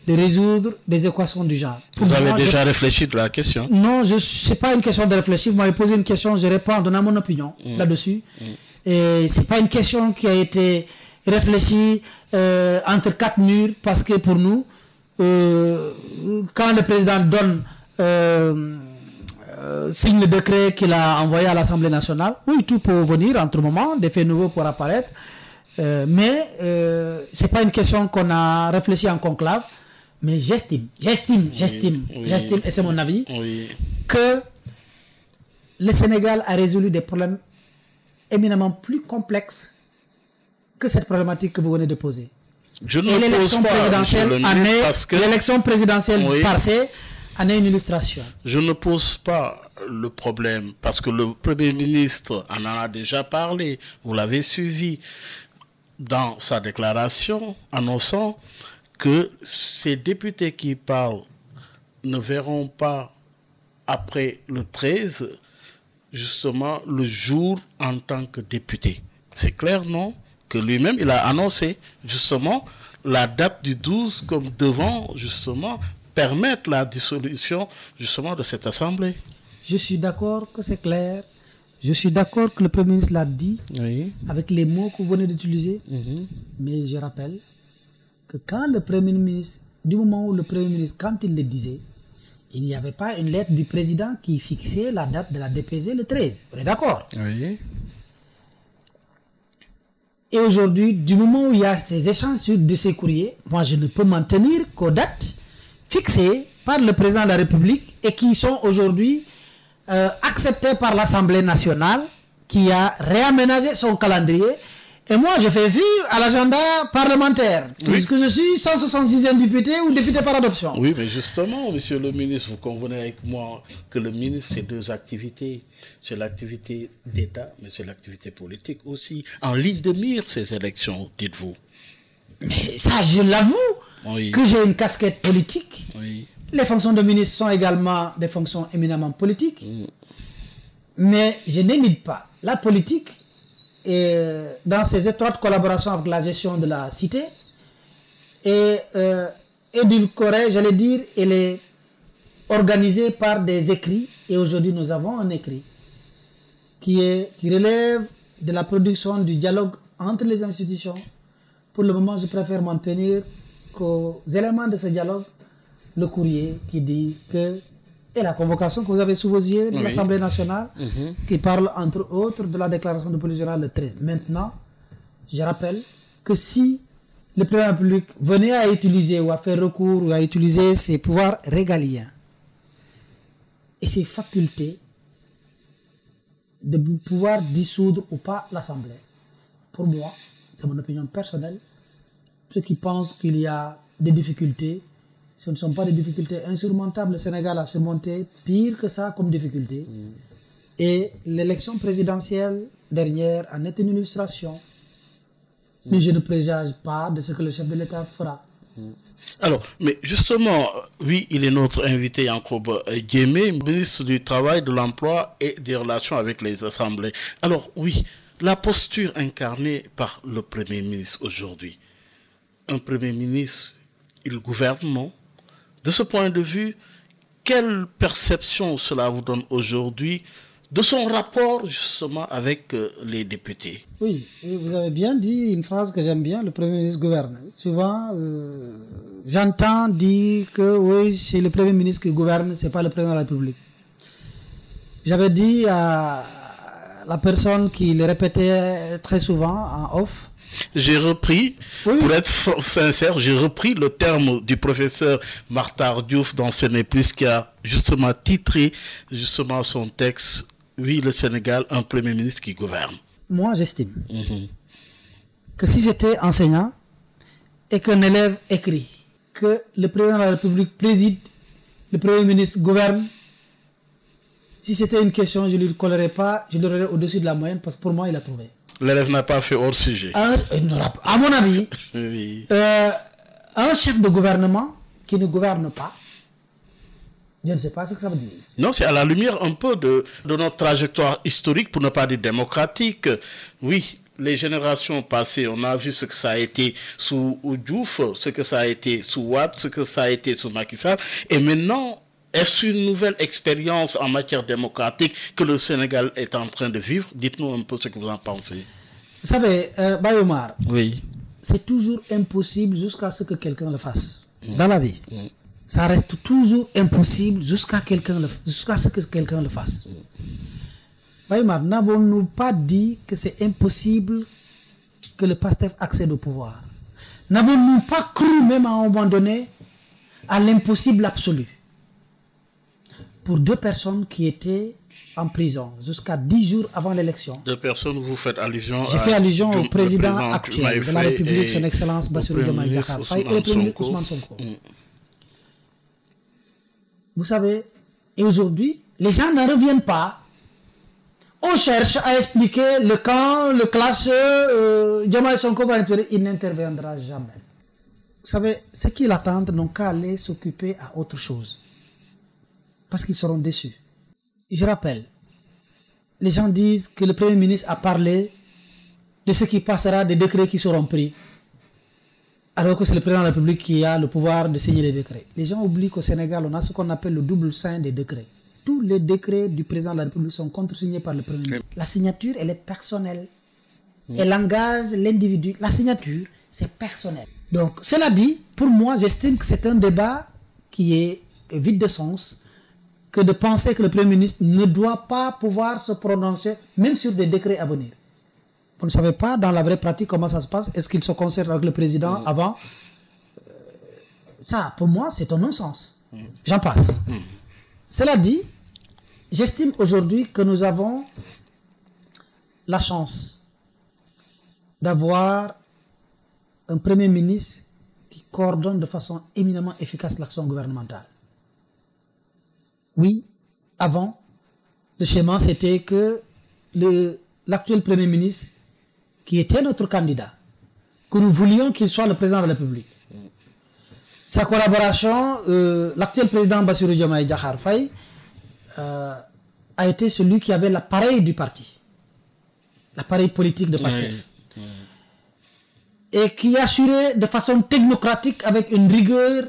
de résoudre des équations du genre. Vous avez déjà réfléchi de la question? Non, ce n'est pas une question de réfléchir. Vous m'avez posé une question, je réponds en donnant mon opinion là-dessus. Et ce n'est pas une question qui a été réfléchie entre quatre murs, parce que pour nous, quand le président donne signe le décret qu'il a envoyé à l'Assemblée nationale, oui, tout peut venir entre moments, des faits nouveaux pour apparaître, mais ce n'est pas une question qu'on a réfléchi en conclave. Mais j'estime, et c'est mon avis, que le Sénégal a résolu des problèmes éminemment plus complexes que cette problématique que vous venez de poser. Je ne l'élection présidentielle passée en est une illustration. Je ne pose pas le problème parce que le Premier ministre en a déjà parlé, vous l'avez suivi dans sa déclaration annonçant que ces députés qui parlent ne verront pas après le 13, justement, le jour en tant que député. C'est clair, non? Que lui-même, il a annoncé, justement, la date du 12 comme devant, justement, permettre la dissolution, justement, de cette Assemblée. Je suis d'accord que c'est clair. Je suis d'accord que le Premier ministre l'a dit, avec les mots que vous venez d'utiliser. Mais je rappelle que quand le Premier ministre, du moment où le Premier ministre, quand il le disait, il n'y avait pas une lettre du président qui fixait la date de la DPG le 13. Vous êtes d'accord? Oui. Et aujourd'hui, du moment où il y a ces échanges de ces courriers, moi je ne peux m'en tenir qu'aux dates fixées par le président de la République et qui sont aujourd'hui acceptées par l'Assemblée nationale qui a réaménagé son calendrier. Et moi, je fais vivre à l'agenda parlementaire, puisque je suis 170e député ou député par adoption. Oui, mais justement, monsieur le ministre, vous convenez avec moi que le ministre, c'est deux activités. C'est l'activité d'État, mais c'est l'activité politique aussi. En ligne de mire, ces élections, dites-vous. Mais ça, je l'avoue, que j'ai une casquette politique. Les fonctions de ministre sont également des fonctions éminemment politiques. Mais je n'élude pas la politique. Et dans ces étroites collaborations avec la gestion de la cité, et édulcorée, j'allais dire, elle est organisée par des écrits, et aujourd'hui nous avons un écrit qui relève de la production du dialogue entre les institutions. Pour le moment, je préfère m'en tenir qu'aux éléments de ce dialogue, le courrier qui dit que, et la convocation que vous avez sous vos yeux de l'Assemblée nationale, qui parle entre autres de la déclaration de politique générale le 13. Maintenant, je rappelle que si le président de la République venait à utiliser ou à faire recours ou à utiliser ses pouvoirs régaliens et ses facultés de pouvoir dissoudre ou pas l'Assemblée, pour moi, c'est mon opinion personnelle, ceux qui pensent qu'il y a des difficultés, ce ne sont pas des difficultés insurmontables. Le Sénégal a surmonté pire que ça comme difficulté. Et l'élection présidentielle dernière en est une illustration. Mais je ne présage pas de ce que le chef de l'État fera. Alors, mais justement, oui, il est notre invité, Yankob Diémé, ministre du Travail, de l'Emploi et des Relations avec les Assemblées. Alors, oui, la posture incarnée par le Premier ministre aujourd'hui. Un Premier ministre, il gouverne, non? De ce point de vue, quelle perception cela vous donne aujourd'hui de son rapport justement avec les députés? Oui, vous avez bien dit une phrase que j'aime bien, le Premier ministre gouverne. Souvent, j'entends dire que oui, c'est le Premier ministre qui gouverne, ce n'est pas le Président de la République. J'avais dit à la personne qui le répétait très souvent en off, j'ai repris, pour être sincère, j'ai repris le terme du professeur Martar Diouf dans Ce n'est plus, qui a justement titré justement son texte, oui, le Sénégal, un Premier ministre qui gouverne. Moi, j'estime que si j'étais enseignant et qu'un élève écrit que le Président de la République préside, le Premier ministre gouverne, si c'était une question, je ne lui collerais pas, je l'aurais au-dessus de la moyenne, parce que pour moi, il a trouvé. L'élève n'a pas fait hors sujet. À mon avis, un chef de gouvernement qui ne gouverne pas, je ne sais pas ce que ça veut dire. Non, c'est à la lumière un peu de notre trajectoire historique, pour ne pas dire démocratique. Oui, les générations passées, on a vu ce que ça a été sous Diouf, ce que ça a été sous Wade, ce que ça a été sous Macky Sall. Et maintenant, est-ce une nouvelle expérience en matière démocratique que le Sénégal est en train de vivre? Dites-nous un peu ce que vous en pensez. Vous savez, Bayomar, oui, c'est toujours impossible jusqu'à ce que quelqu'un le fasse. Dans la vie, ça reste toujours impossible jusqu'à ce que quelqu'un le fasse. Bayomar, n'avons-nous pas dit que c'est impossible que le PASTEF accède au pouvoir? N'avons-nous pas cru même à un moment donné à l'impossible absolu? Pour 2 personnes qui étaient en prison jusqu'à 10 jours avant l'élection. 2 personnes, vous faites allusion J'ai fait allusion au président actuel de la République, son Excellence Bassirou Diomaye Diakhar Faye et le Premier ministre Ousmane Sonko. Vous savez, et aujourd'hui, les gens n'en reviennent pas. On cherche à expliquer le camp, le clash, Diomaye Sonko va intervenir, il n'interviendra jamais. Vous savez, ceux qui l'attendent n'ont qu'à aller s'occuper à autre chose. Parce qu'ils seront déçus. Je rappelle, les gens disent que le Premier ministre a parlé de ce qui passera, des décrets qui seront pris, alors que c'est le président de la République qui a le pouvoir de signer les décrets. Les gens oublient qu'au Sénégal, on a ce qu'on appelle le double sein des décrets. Tous les décrets du président de la République sont contresignés par le Premier ministre. La signature, elle est personnelle. Elle engage l'individu. La signature, c'est personnel. Donc, cela dit, pour moi, j'estime que c'est un débat qui est vide de sens, que de penser que le Premier ministre ne doit pas pouvoir se prononcer, même sur des décrets à venir. Vous ne savez pas, dans la vraie pratique, comment ça se passe. Est-ce qu'il se concerte avec le président avant? Ça, pour moi, c'est un non-sens. J'en passe. Cela dit, j'estime aujourd'hui que nous avons la chance d'avoir un Premier ministre qui coordonne de façon éminemment efficace l'action gouvernementale. Oui, avant, le schéma c'était que l'actuel Premier ministre, qui était notre candidat, que nous voulions qu'il soit le président de la République, sa collaboration, l'actuel président Bassirou Diomaye Diakhar Faye a été celui qui avait l'appareil du parti, l'appareil politique de PASTEF, et qui assurait de façon technocratique avec une rigueur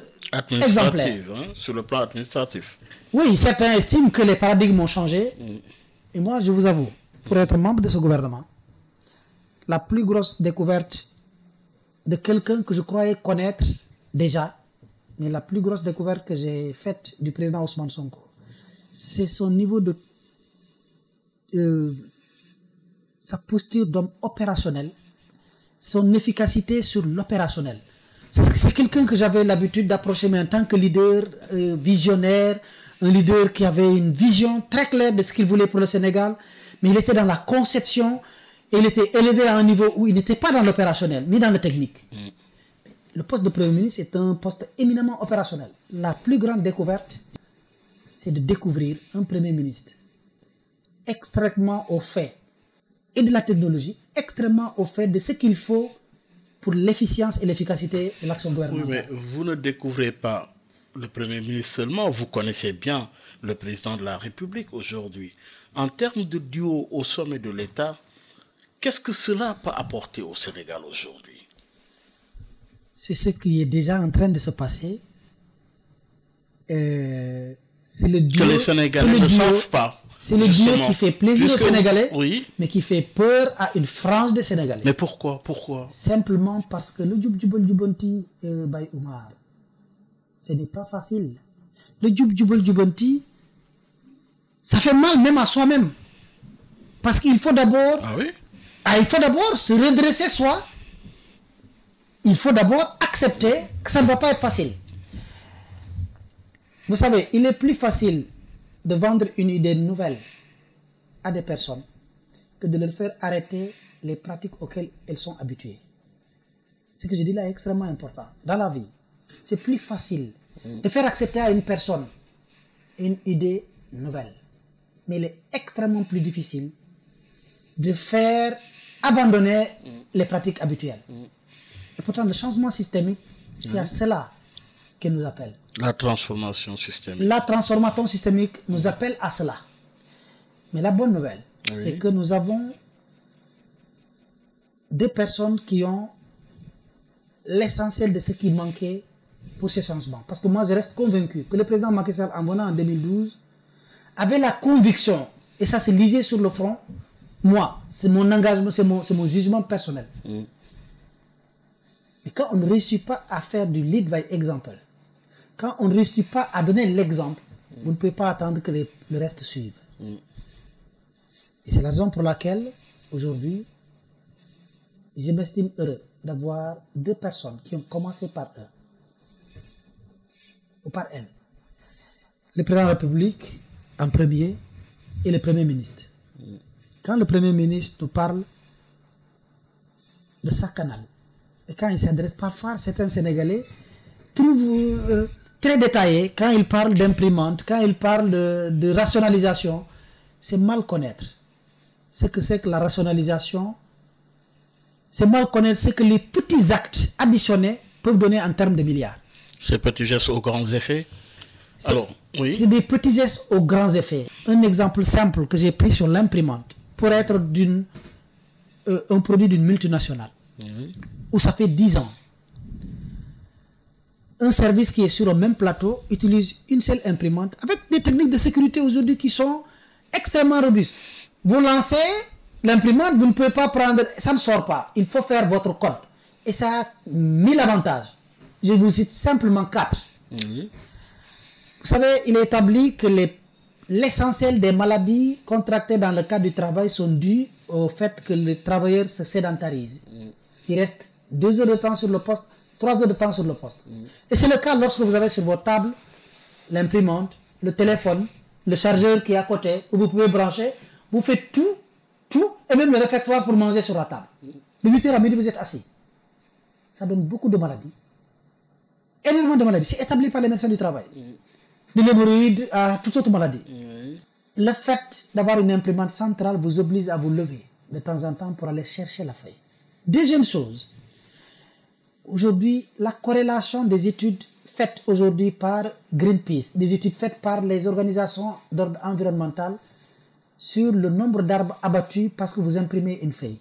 exemplaire. Sur le plan administratif. Oui, certains estiment que les paradigmes ont changé. Et moi, je vous avoue, pour être membre de ce gouvernement, la plus grosse découverte de quelqu'un que je croyais connaître déjà, mais la plus grosse découverte que j'ai faite du président Ousmane Sonko, c'est son niveau de... sa posture d'homme opérationnel, son efficacité sur l'opérationnel. C'est quelqu'un que j'avais l'habitude d'approcher, mais en tant que leader visionnaire, un leader qui avait une vision très claire de ce qu'il voulait pour le Sénégal, mais il était dans la conception et il était élevé à un niveau où il n'était pas dans l'opérationnel, ni dans le technique. Le poste de Premier ministre est un poste éminemment opérationnel. La plus grande découverte, c'est de découvrir un Premier ministre extrêmement au fait et de la technologie, extrêmement au fait de ce qu'il faut pour l'efficience et l'efficacité de l'action gouvernementale. Oui, mais vous ne découvrez pas le Premier ministre seulement, vous connaissez bien le président de la République aujourd'hui. En termes de duo au sommet de l'État, qu'est-ce que cela peut apporter au Sénégal aujourd'hui? C'est ce qui est déjà en train de se passer. C'est le duo, que les Sénégalais ne savent pas. C'est le duo qui fait plaisir aux Sénégalais, oui, mais qui fait peur à une frange des Sénégalais. Mais pourquoi? Simplement parce que le Djoub Djoubanti, Baye Oumar, ce n'est pas facile. Le Djoub Djoubanti, ça fait mal même à soi-même. Parce qu'il faut d'abord se redresser soi. Il faut d'abord accepter que ça ne va pas être facile. Vous savez, il est plus facile de vendre une idée nouvelle à des personnes que de leur faire arrêter les pratiques auxquelles elles sont habituées. Ce que je dis là est extrêmement important. Dans la vie, c'est plus facile de faire accepter à une personne une idée nouvelle. Mais il est extrêmement plus difficile de faire abandonner les pratiques habituelles. Et pourtant, le changement systémique, c'est à cela qu'il nous appelle. La transformation systémique. La transformation systémique nous appelle à cela. Mais la bonne nouvelle, c'est que nous avons deux personnes qui ont l'essentiel de ce qui manquait pour ces changements. Parce que moi, je reste convaincu que le président Macky Sall, en venant en 2012, avait la conviction, et ça se lisait sur le front, moi, c'est mon engagement, c'est mon jugement personnel. Et quand on ne réussit pas à faire du lead by example, quand on ne réussit pas à donner l'exemple, vous ne pouvez pas attendre que le reste suive. Et c'est la raison pour laquelle, aujourd'hui, je m'estime heureux d'avoir deux personnes qui ont commencé par eux, ou par elles. Le président de la République, en premier, et le Premier ministre. Quand le Premier ministre nous parle de sa canal, et quand il s'adresse parfois, certains Sénégalais trouvent très détaillé, quand il parle d'imprimante, quand il parle de rationalisation, c'est mal connaître ce que c'est que la rationalisation, c'est mal connaître ce que les petits actes additionnés peuvent donner en termes de milliards. Ces petits gestes aux grands effets. Alors, oui. C'est des petits gestes aux grands effets. Un exemple simple que j'ai pris sur l'imprimante, pour être un produit d'une multinationale, où ça fait 10 ans, un service qui est sur le même plateau utilise une seule imprimante avec des techniques de sécurité aujourd'hui qui sont extrêmement robustes. Vous lancez l'imprimante, vous ne pouvez pas prendre, ça ne sort pas. Il faut faire votre code. Et ça a 1000 avantages. Je vous cite simplement 4. Vous savez, il est établi que l'essentiel des maladies contractées dans le cadre du travail sont dues au fait que le travailleur se sédentarise. Il reste 2 heures de temps sur le poste, 3 heures de temps sur le poste. Et c'est le cas lorsque vous avez sur votre table l'imprimante, le téléphone, le chargeur qui est à côté, où vous pouvez brancher. Vous faites tout, et même le réfectoire pour manger sur la table. De 8h à midi, vous êtes assis. Ça donne beaucoup de maladies. Énormément de maladies. C'est établi par les médecins du travail. De l'hémorroïde à toute autre maladie. Le fait d'avoir une imprimante centrale vous oblige à vous lever de temps en temps pour aller chercher la feuille. Deuxième chose, aujourd'hui, la corrélation des études faites aujourd'hui par Greenpeace, des études faites par les organisations d'ordre environnemental sur le nombre d'arbres abattus parce que vous imprimez une feuille.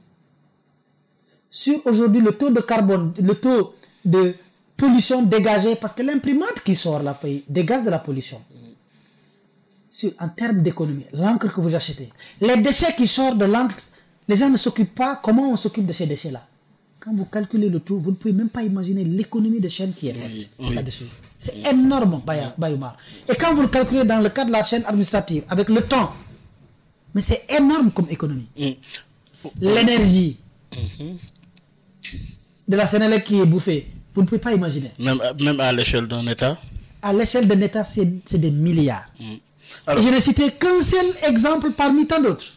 Sur aujourd'hui le taux de carbone, le taux de pollution dégagée, parce que l'imprimante qui sort la feuille dégage de la pollution. En termes d'économie, l'encre que vous achetez, les déchets qui sortent de l'encre, les gens ne s'occupent pas. Comment on s'occupe de ces déchets-là? Quand vous calculez le tout, vous ne pouvez même pas imaginer l'économie de chaîne qui est faite là-dessus. C'est énorme, Bayoumar. Et quand vous le calculez dans le cadre de la chaîne administrative, avec le temps, mais c'est énorme comme économie. L'énergie de la Sénélec qui est bouffée, vous ne pouvez pas imaginer. Même à l'échelle d'un État? À l'échelle d'un État, c'est des milliards. Alors, et je n'ai cité qu'un seul exemple parmi tant d'autres.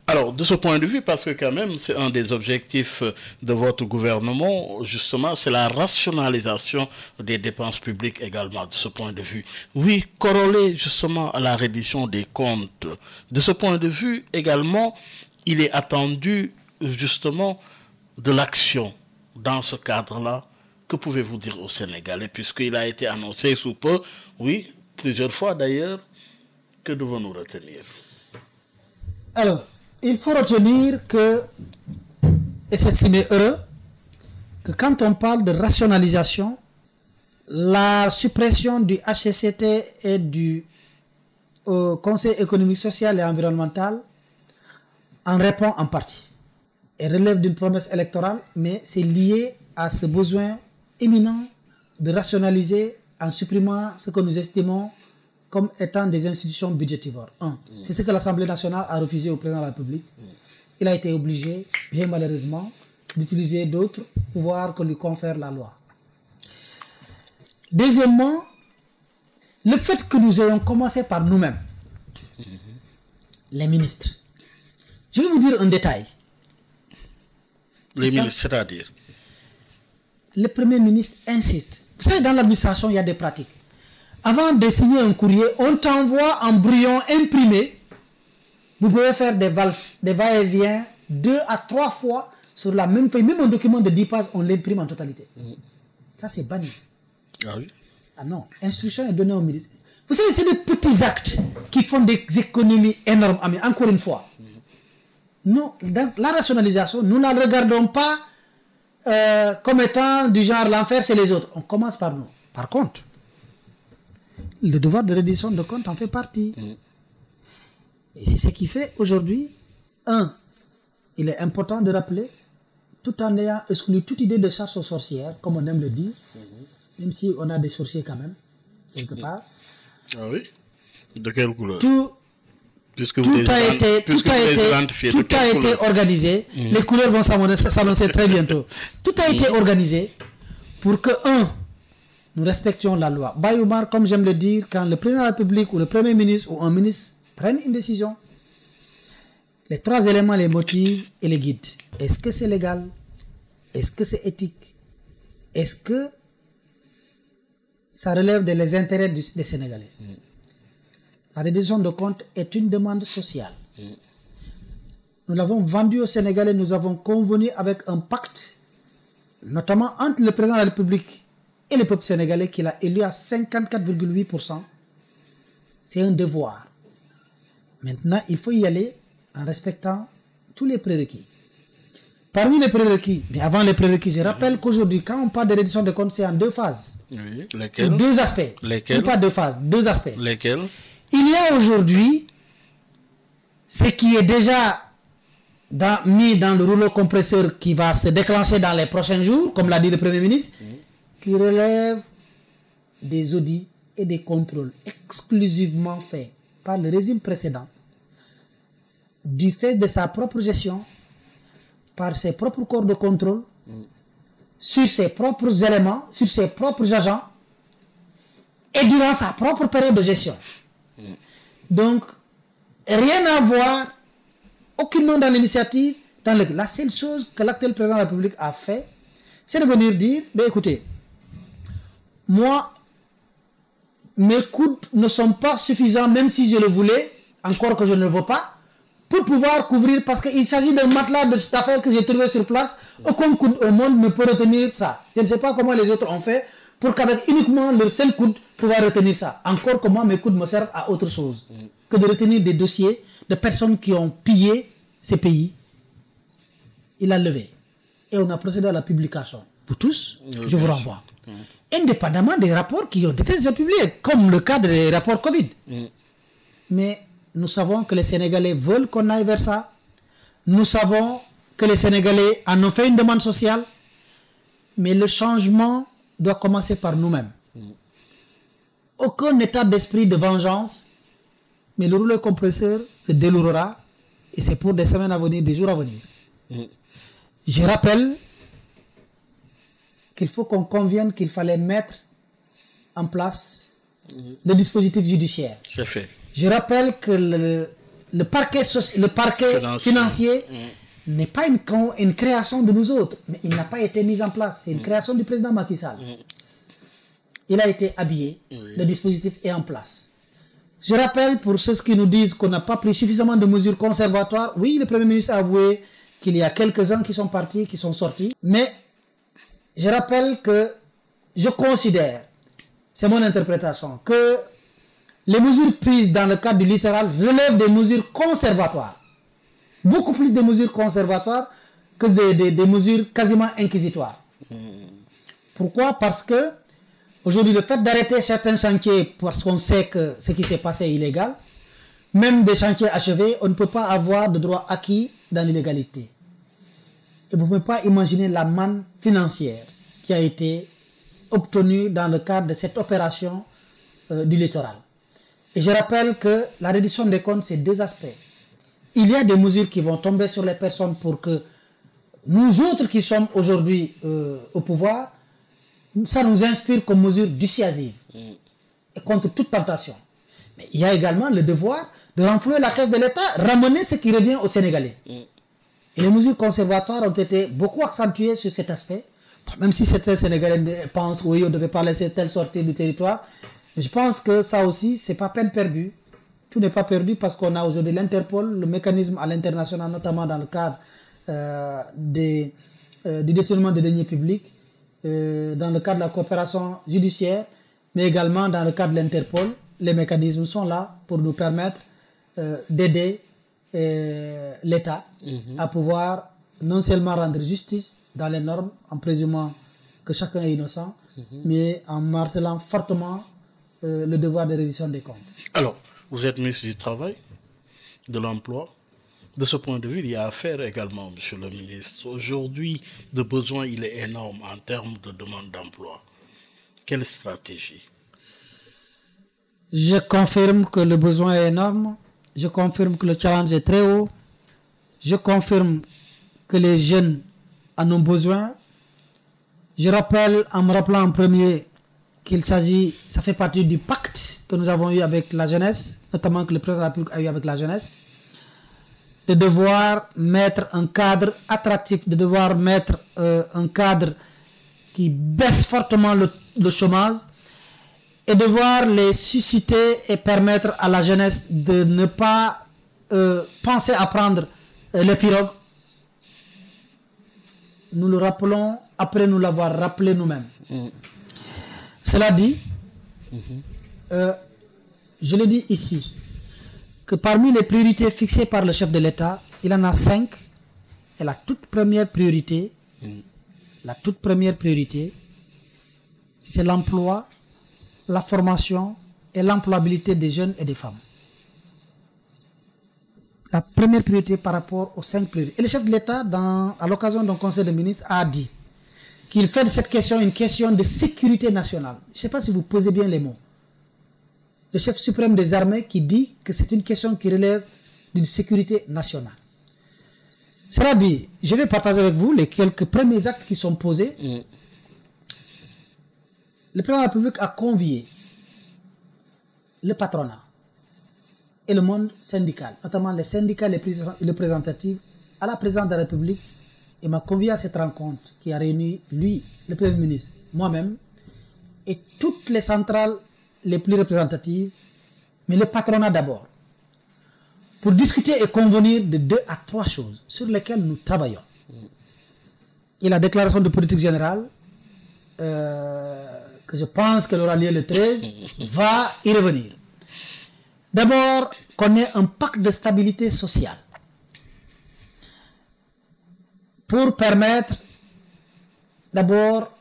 Alors, de ce point de vue, parce que quand même, c'est un des objectifs de votre gouvernement, justement, c'est la rationalisation des dépenses publiques également, de ce point de vue. Oui, corrélé justement à la reddition des comptes. De ce point de vue également, il est attendu justement de l'action dans ce cadre-là. Que pouvez-vous dire aux Sénégalais, puisqu'il a été annoncé sous peu, oui, plusieurs fois d'ailleurs, que devons-nous retenir? Alors, il faut retenir que, et s'estimer heureux, que quand on parle de rationalisation, la suppression du HCCT et du Conseil économique, social et environnemental en répond en partie. Elle relève d'une promesse électorale, mais c'est lié à ce besoin éminent de rationaliser en supprimant ce que nous estimons comme étant des institutions budgétivores. C'est ce que l'Assemblée nationale a refusé au président de la République. Il a été obligé, bien malheureusement, d'utiliser d'autres pouvoirs que lui confère la loi. Deuxièmement, le fait que nous ayons commencé par nous-mêmes, les ministres. Je vais vous dire un détail. Les ministres, c'est-à-dire? Le Premier ministre insiste. Vous savez, dans l'administration, il y a des pratiques. Avant de signer un courrier, on t'envoie en brouillon imprimé. Vous pouvez faire des valses, des va-et-vient 2 à 3 fois sur la même feuille. Même un document de 10 pages, on l'imprime en totalité. Ça, c'est banni. Ah oui? Ah non, instruction est donnée au ministre. Vous savez, c'est des petits actes qui font des économies énormes. Encore une fois, non, dans la rationalisation, nous ne la regardons pas comme étant du genre l'enfer, c'est les autres. On commence par nous. Par contre, le devoir de reddition de comptes en fait partie. Et c'est ce qui fait aujourd'hui, il est important de rappeler, tout en ayant exclu toute idée de chasse aux sorcières, comme on aime le dire, même si on a des sorciers quand même, quelque part. Ah oui? De quelle couleur? Tout a été organisé. Les couleurs vont s'annoncer très bientôt. Tout a été organisé pour que, nous respections la loi. Bayoumar, comme j'aime le dire, quand le président de la République ou le premier ministre ou un ministre prennent une décision, les 3 éléments les motivent et les guident. Est-ce que c'est légal? Est-ce que c'est éthique? Est-ce que ça relève des intérêts des Sénégalais? La reddition de comptes est une demande sociale. Nous l'avons vendue aux Sénégalais, nous avons convenu avec un pacte, notamment entre le président de la République et le peuple sénégalais, qu'il a élu à 54,8%. C'est un devoir. Maintenant, il faut y aller en respectant tous les prérequis. Parmi les prérequis, mais avant les prérequis, je rappelle qu'aujourd'hui, quand on parle de reddition de comptes, c'est en 2 phases. Oui, lesquelles? 2 aspects. Lesquels? Pas 2 phases, 2 aspects. Lesquels? Il y a aujourd'hui ce qui est déjà mis dans le rouleau compresseur qui va se déclencher dans les prochains jours, comme l'a dit le Premier ministre, qui relève des audits et des contrôles exclusivement faits par le régime précédent, du fait de sa propre gestion, par ses propres corps de contrôle, sur ses propres éléments, sur ses propres agents, et durant sa propre période de gestion. Donc, rien à voir, aucunement dans l'initiative. La seule chose que l'actuel président de la République a fait, c'est de venir dire, écoutez, moi, mes coudes ne sont pas suffisants, même si je le voulais, encore que je ne le veux pas, pour pouvoir couvrir, parce qu'il s'agit d'un matelas d'affaires que j'ai trouvé sur place. Aucun coude au monde ne peut retenir ça. Je ne sais pas comment les autres ont fait pour qu'avec uniquement leur seul coude, pouvoir retenir ça. Encore que moi, mes coudes me servent à autre chose que de retenir des dossiers de personnes qui ont pillé ces pays. Il a levé. Et on a procédé à la publication. Vous tous, je vous renvoie. Indépendamment des rapports qui ont été déjà publiés, comme le cas des rapports Covid. Mais nous savons que les Sénégalais veulent qu'on aille vers ça. Nous savons que les Sénégalais en ont fait une demande sociale. Mais le changement doit commencer par nous-mêmes. Aucun état d'esprit de vengeance, mais le rouleau compresseur se délourera et c'est pour des semaines à venir, des jours à venir. Je rappelle qu'il faut qu'on convienne qu'il fallait mettre en place le dispositif judiciaire. C'est fait. Je rappelle que le parquet financier n'est pas une création de nous autres, mais il n'a pas été mis en place. C'est une création du président Macky Sall. Il a été habillé, le dispositif est en place. Je rappelle pour ceux qui nous disent qu'on n'a pas pris suffisamment de mesures conservatoires, oui, le Premier ministre a avoué qu'il y a quelques-uns qui sont partis, qui sont sortis, mais je rappelle que je considère, c'est mon interprétation, que les mesures prises dans le cadre du littoral relèvent des mesures conservatoires. Beaucoup plus de mesures conservatoires que des mesures quasiment inquisitoires. Pourquoi? Parce que aujourd'hui, le fait d'arrêter certains chantiers parce qu'on sait que ce qui s'est passé est illégal, même des chantiers achevés, on ne peut pas avoir de droit acquis dans l'illégalité. Et vous ne pouvez pas imaginer la manne financière qui a été obtenue dans le cadre de cette opération du littoral. Et je rappelle que la reddition des comptes, c'est 2 aspects. Il y a des mesures qui vont tomber sur les personnes pour que nous autres qui sommes aujourd'hui au pouvoir, ça nous inspire comme mesure dissuasive et contre toute tentation. Mais il y a également le devoir de renflouer la caisse de l'État, ramener ce qui revient aux Sénégalais. Et les mesures conservatoires ont été beaucoup accentuées sur cet aspect, même si certains Sénégalais pensent oui, on ne devait pas laisser telle sortie du territoire. Mais je pense que ça aussi, ce n'est pas peine perdue. Tout n'est pas perdu parce qu'on a aujourd'hui l'Interpol, le mécanisme à l'international, notamment dans le cadre du détournement des deniers publics, dans le cadre de la coopération judiciaire, mais également dans le cadre de l'Interpol. Les mécanismes sont là pour nous permettre d'aider l'État à pouvoir non seulement rendre justice dans les normes en présumant que chacun est innocent, mais en martelant fortement le devoir de reddition des comptes. Alors, vous êtes ministre du Travail, de l'Emploi. De ce point de vue, il y a à faire également, monsieur le ministre. Aujourd'hui, le besoin il est énorme en termes de demande d'emploi. Quelle stratégie? Je confirme que le besoin est énorme. Je confirme que le challenge est très haut. Je confirme que les jeunes en ont besoin. Je rappelle, en me rappelant en premier, qu'il s'agit, ça fait partie du pacte que nous avons eu avec la jeunesse, notamment que le président de la République a eu avec la jeunesse, de devoir mettre un cadre attractif, de devoir mettre un cadre qui baisse fortement le chômage et devoir les susciter et permettre à la jeunesse de ne pas penser à prendre les pirogues. Nous le rappelons après nous l'avoir rappelé nous-mêmes. Cela dit, je le dis ici, que parmi les priorités fixées par le chef de l'État, il en a 5. Et la toute première priorité, c'est l'emploi, la formation et l'employabilité des jeunes et des femmes. La première priorité par rapport aux 5 priorités. Et le chef de l'État, à l'occasion d'un conseil des ministres, a dit qu'il fait de cette question une question de sécurité nationale. Je ne sais pas si vous posez bien les mots. Le chef suprême des armées qui dit que c'est une question qui relève d'une sécurité nationale. Cela dit, je vais partager avec vous les quelques premiers actes qui sont posés. Le président de la République a convié le patronat et le monde syndical, notamment les syndicats les plus représentatifs, à la présidence de la République. Il m'a convié à cette rencontre qui a réuni lui, le Premier ministre, moi-même, et toutes les centrales les plus représentatives, mais le patronat d'abord, pour discuter et convenir de 2 à 3 choses sur lesquelles nous travaillons. Et la déclaration de politique générale, que je pense qu'elle aura lieu le 13, va y revenir. D'abord, qu'on ait un pacte de stabilité sociale pour permettre d'abord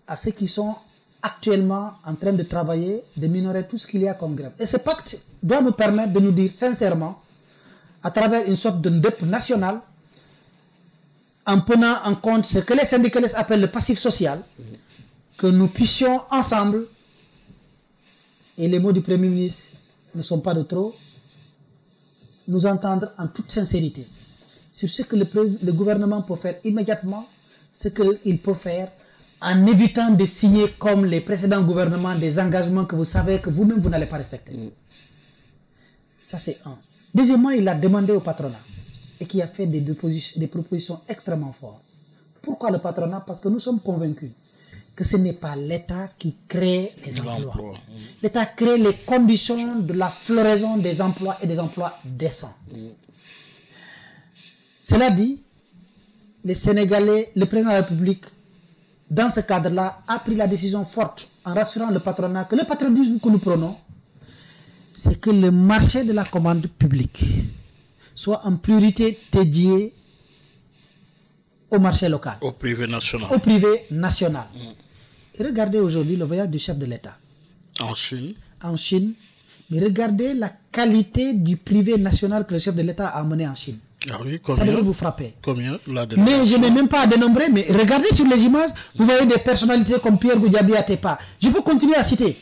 à ceux qui sont actuellement en train de travailler, de minorer tout ce qu'il y a comme grève. Et ce pacte doit nous permettre de nous dire sincèrement, à travers une sorte de NDEP national, en prenant en compte ce que les syndicalistes appellent le passif social, que nous puissions ensemble, et les mots du Premier ministre ne sont pas de trop, nous entendre en toute sincérité sur ce que le gouvernement peut faire immédiatement, ce qu'il peut faire en évitant de signer comme les précédents gouvernements des engagements que vous savez que vous-même vous n'allez pas respecter. Ça c'est un. Deuxièmement, il a demandé au patronat et qui a fait des propositions extrêmement fortes. Pourquoi le patronat? Parce que nous sommes convaincus que ce n'est pas l'État qui crée les emplois. L'État crée les conditions de la floraison des emplois et des emplois décents. Cela dit, les Sénégalais, le président de la République, dans ce cadre-là, a pris la décision forte en rassurant le patronat que le patriotisme que nous prenons, c'est que le marché de la commande publique soit en priorité dédié au marché local. Au privé national. Au privé national. Et regardez aujourd'hui le voyage du chef de l'État. En Chine. En Chine. Mais regardez la qualité du privé national que le chef de l'État a amené en Chine. Ah oui, combien? Ça devrait vous frapper. Combien? Mais je n'ai même pas à dénombrer, mais regardez sur les images, vous voyez des personnalités comme Pierre Goudiaby Atepa. Je peux continuer à citer.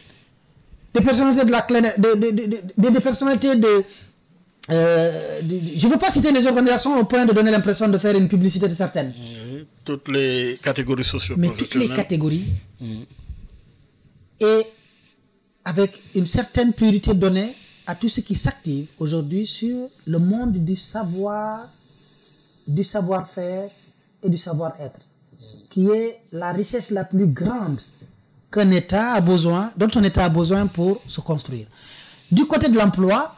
Des personnalités de la des personnalités je ne veux pas citer les organisations au point de donner l'impression de faire une publicité de certaines. Toutes les catégories socio-professionnelles. Mais toutes les catégories. Et avec une certaine priorité donnée à tout ce qui s'active aujourd'hui sur le monde du savoir, du savoir-faire et du savoir-être, qui est la richesse la plus grande qu'un État a besoin, dont un État a besoin pour se construire. Du côté de l'emploi,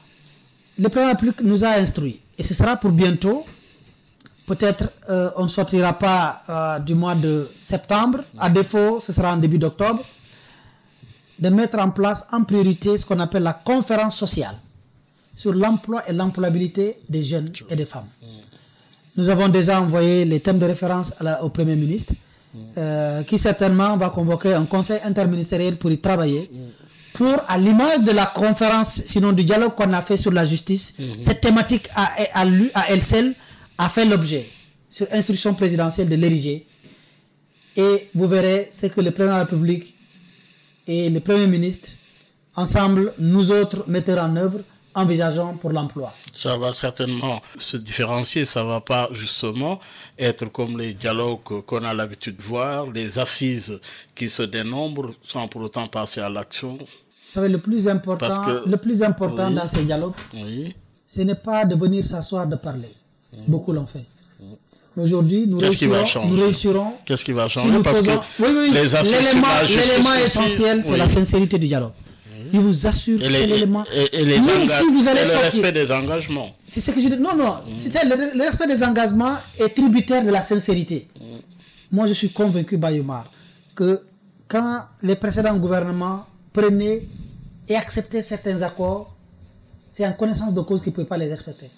le président de la République nous a instruits, et ce sera pour bientôt. Peut-être on ne sortira pas du mois de septembre, à défaut ce sera en début d'octobre, de mettre en place en priorité ce qu'on appelle la conférence sociale sur l'emploi et l'employabilité des jeunes et des femmes. Nous avons déjà envoyé les thèmes de référence au Premier ministre, qui certainement va convoquer un conseil interministériel pour y travailler, pour, à l'image de la conférence, sinon du dialogue qu'on a fait sur la justice, cette thématique à elle seule a fait l'objet, sur instruction présidentielle, de l'ériger. Et vous verrez ce que le président de la République et le Premier ministre, ensemble, nous autres metteurs en œuvre, envisageons pour l'emploi. Ça va certainement se différencier, ça ne va pas justement être comme les dialogues qu'on a l'habitude de voir, les assises qui se dénombrent sans pour autant passer à l'action. Vous savez, le plus important dans ces dialogues, ce n'est pas de venir s'asseoir, de parler. Beaucoup l'ont fait. Aujourd'hui, nous réussirons. Qu'est-ce qui va changer? Parce que l'élément essentiel, c'est la sincérité du dialogue. Je vous assure que c'est l'élément. Et le respect des engagements. C'est ce que je dis. Non. Le respect des engagements est tributaire de la sincérité. Moi, je suis convaincu, Bayoumar, que quand les précédents gouvernements prenaient et acceptaient certains accords, c'est en connaissance de cause qu'ils ne pouvaient pas les respecter.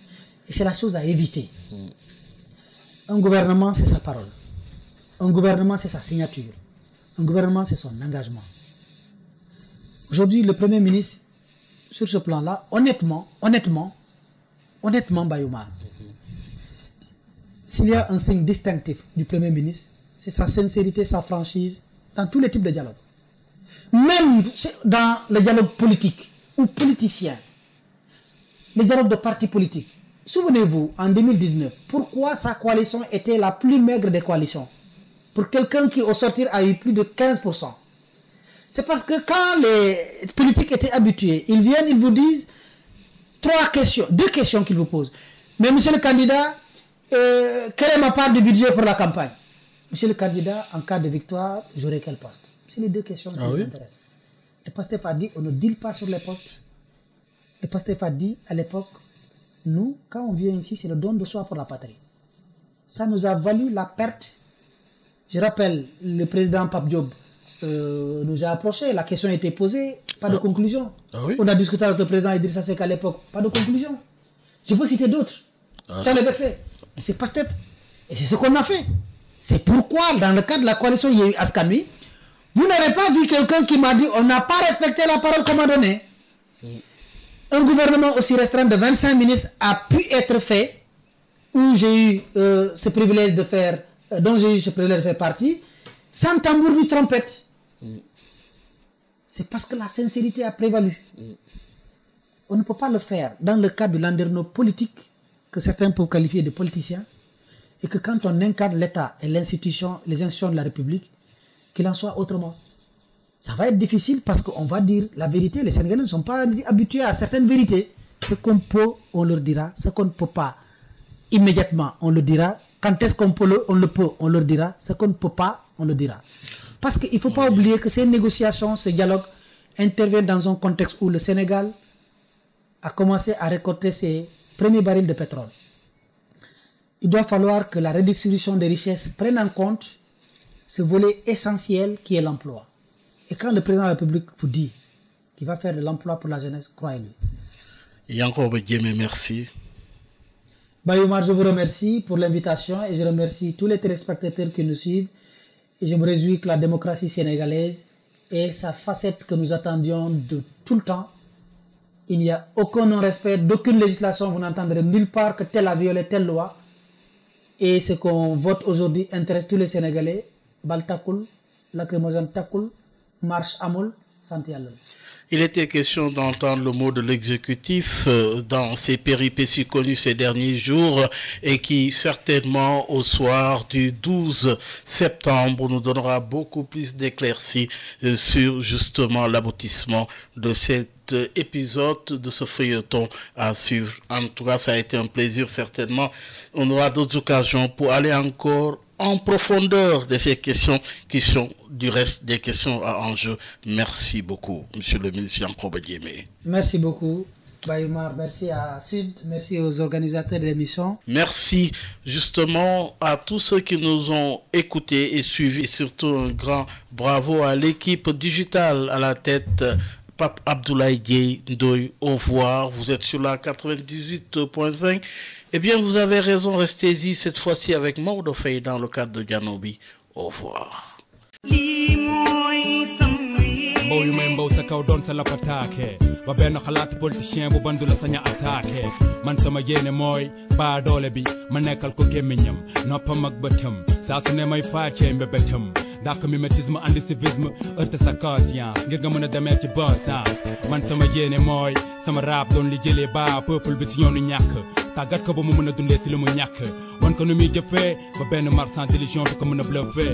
Et c'est la chose à éviter. Un gouvernement, c'est sa parole. Un gouvernement, c'est sa signature. Un gouvernement, c'est son engagement. Aujourd'hui, le Premier ministre, sur ce plan-là, honnêtement, Bayoumar, s'il y a un signe distinctif du Premier ministre, c'est sa sincérité, sa franchise dans tous les types de dialogues. Même dans le dialogue politique ou politicien, les dialogues de partis politiques. Souvenez-vous, en 2019, pourquoi sa coalition était la plus maigre des coalitions? Pour quelqu'un qui, au sortir, a eu plus de 15%. C'est parce que quand les politiques étaient habitués, ils viennent, ils vous disent deux questions qu'ils vous posent. Mais monsieur le candidat, quelle est ma part du budget pour la campagne? Monsieur le candidat, en cas de victoire, j'aurai quel poste? C'est les deux questions qui nous intéressent. Le PASTEF a dit, on ne deal pas sur les postes. Le PASTEF a dit, à l'époque, nous, quand on vient ici, c'est le don de soi pour la patrie. Ça nous a valu la perte. Je rappelle, le président Pape Diop nous a approché, la question a été posée, pas de conclusion. On a discuté avec le président Idrissa Seck à l'époque, pas de conclusion. Je peux citer d'autres, sans les vexer. Mais c'est PASTEF. Et c'est ce qu'on a fait. C'est pourquoi, dans le cadre de la coalition Yewwi Askan Wi, vous n'avez pas vu quelqu'un qui m'a dit on n'a pas respecté la parole qu'on m'a donnée. Un gouvernement aussi restreint de 25 ministres a pu être fait, où j'ai eu ce privilège de faire, dont j'ai eu ce privilège de faire partie, sans tambour ni trompette. C'est parce que la sincérité a prévalu. On ne peut pas le faire dans le cadre de landerneau politique, que certains peuvent qualifier de politiciens, et que quand on incarne l'État et les institutions de la République, qu'il en soit autrement. Ça va être difficile parce qu'on va dire la vérité. Les Sénégalais ne sont pas habitués à certaines vérités. Ce qu'on peut, on leur dira. Ce qu'on ne peut pas, immédiatement, on le dira. Quand est-ce qu'on peut, on leur dira. Ce qu'on ne peut pas, on le dira. Parce qu'il ne faut pas oublier que ces négociations, ce dialogue, interviennent dans un contexte où le Sénégal a commencé à récolter ses premiers barils de pétrole. Il doit falloir que la redistribution des richesses prenne en compte ce volet essentiel qui est l'emploi. Et quand le président de la République vous dit qu'il va faire de l'emploi pour la jeunesse, croyez-lui. Yankoba Diémé, merci. Bayoumar, je vous remercie pour l'invitation et je remercie tous les téléspectateurs qui nous suivent. Et je me réjouis que la démocratie sénégalaise ait sa facette que nous attendions de tout le temps. Il n'y a aucun non-respect d'aucune législation. Vous n'entendrez nulle part que telle a violé telle loi. Et ce qu'on vote aujourd'hui intéresse tous les Sénégalais. Bal takul, lacrymogène takul, marche amul, santé à l'homme. Il était question d'entendre le mot de l'exécutif dans ces péripéties connues ces derniers jours et qui certainement au soir du 12 septembre nous donnera beaucoup plus d'éclaircies sur justement l'aboutissement de cet épisode, de ce feuilleton à suivre. En tout cas, ça a été un plaisir certainement. On aura d'autres occasions pour aller encore en profondeur de ces questions qui sont du reste des questions à enjeu. Merci beaucoup, Monsieur le ministre Yankoba Diémé. Merci beaucoup, Bayoumar. Merci à Sud. Merci aux organisateurs de l'émission. Merci justement à tous ceux qui nous ont écoutés et suivis. Et surtout un grand bravo à l'équipe digitale à la tête Pape Abdoulaye Dieye Ndoye, au revoir. Vous êtes sur la 98.5. Eh bien, vous avez raison, restez-y cette fois-ci avec Maodo Faye dans le cadre de Janobi. Au revoir. mbow yu may mbow sa kaw doon sa lapataake ba benn xalaat politicien bu bandu la saña attaqué man sama yéene mooy baa doole bi ma nekkal ko gémmiñam noppam ak bëtam saa su ne may faacee mbébétam dàq mimétisme andi civisme heurte sa conscience ngir nga mën a demee ci bon sens man sama yéene mooy sama rap doon li jëlee baa peuple bi si ñoonu ñàkk tàggat ko ba mu mën a dundee si li mu ñàkk wan ko nu muy jëfee ba benn marchand d'illusion du ko mën a bluffé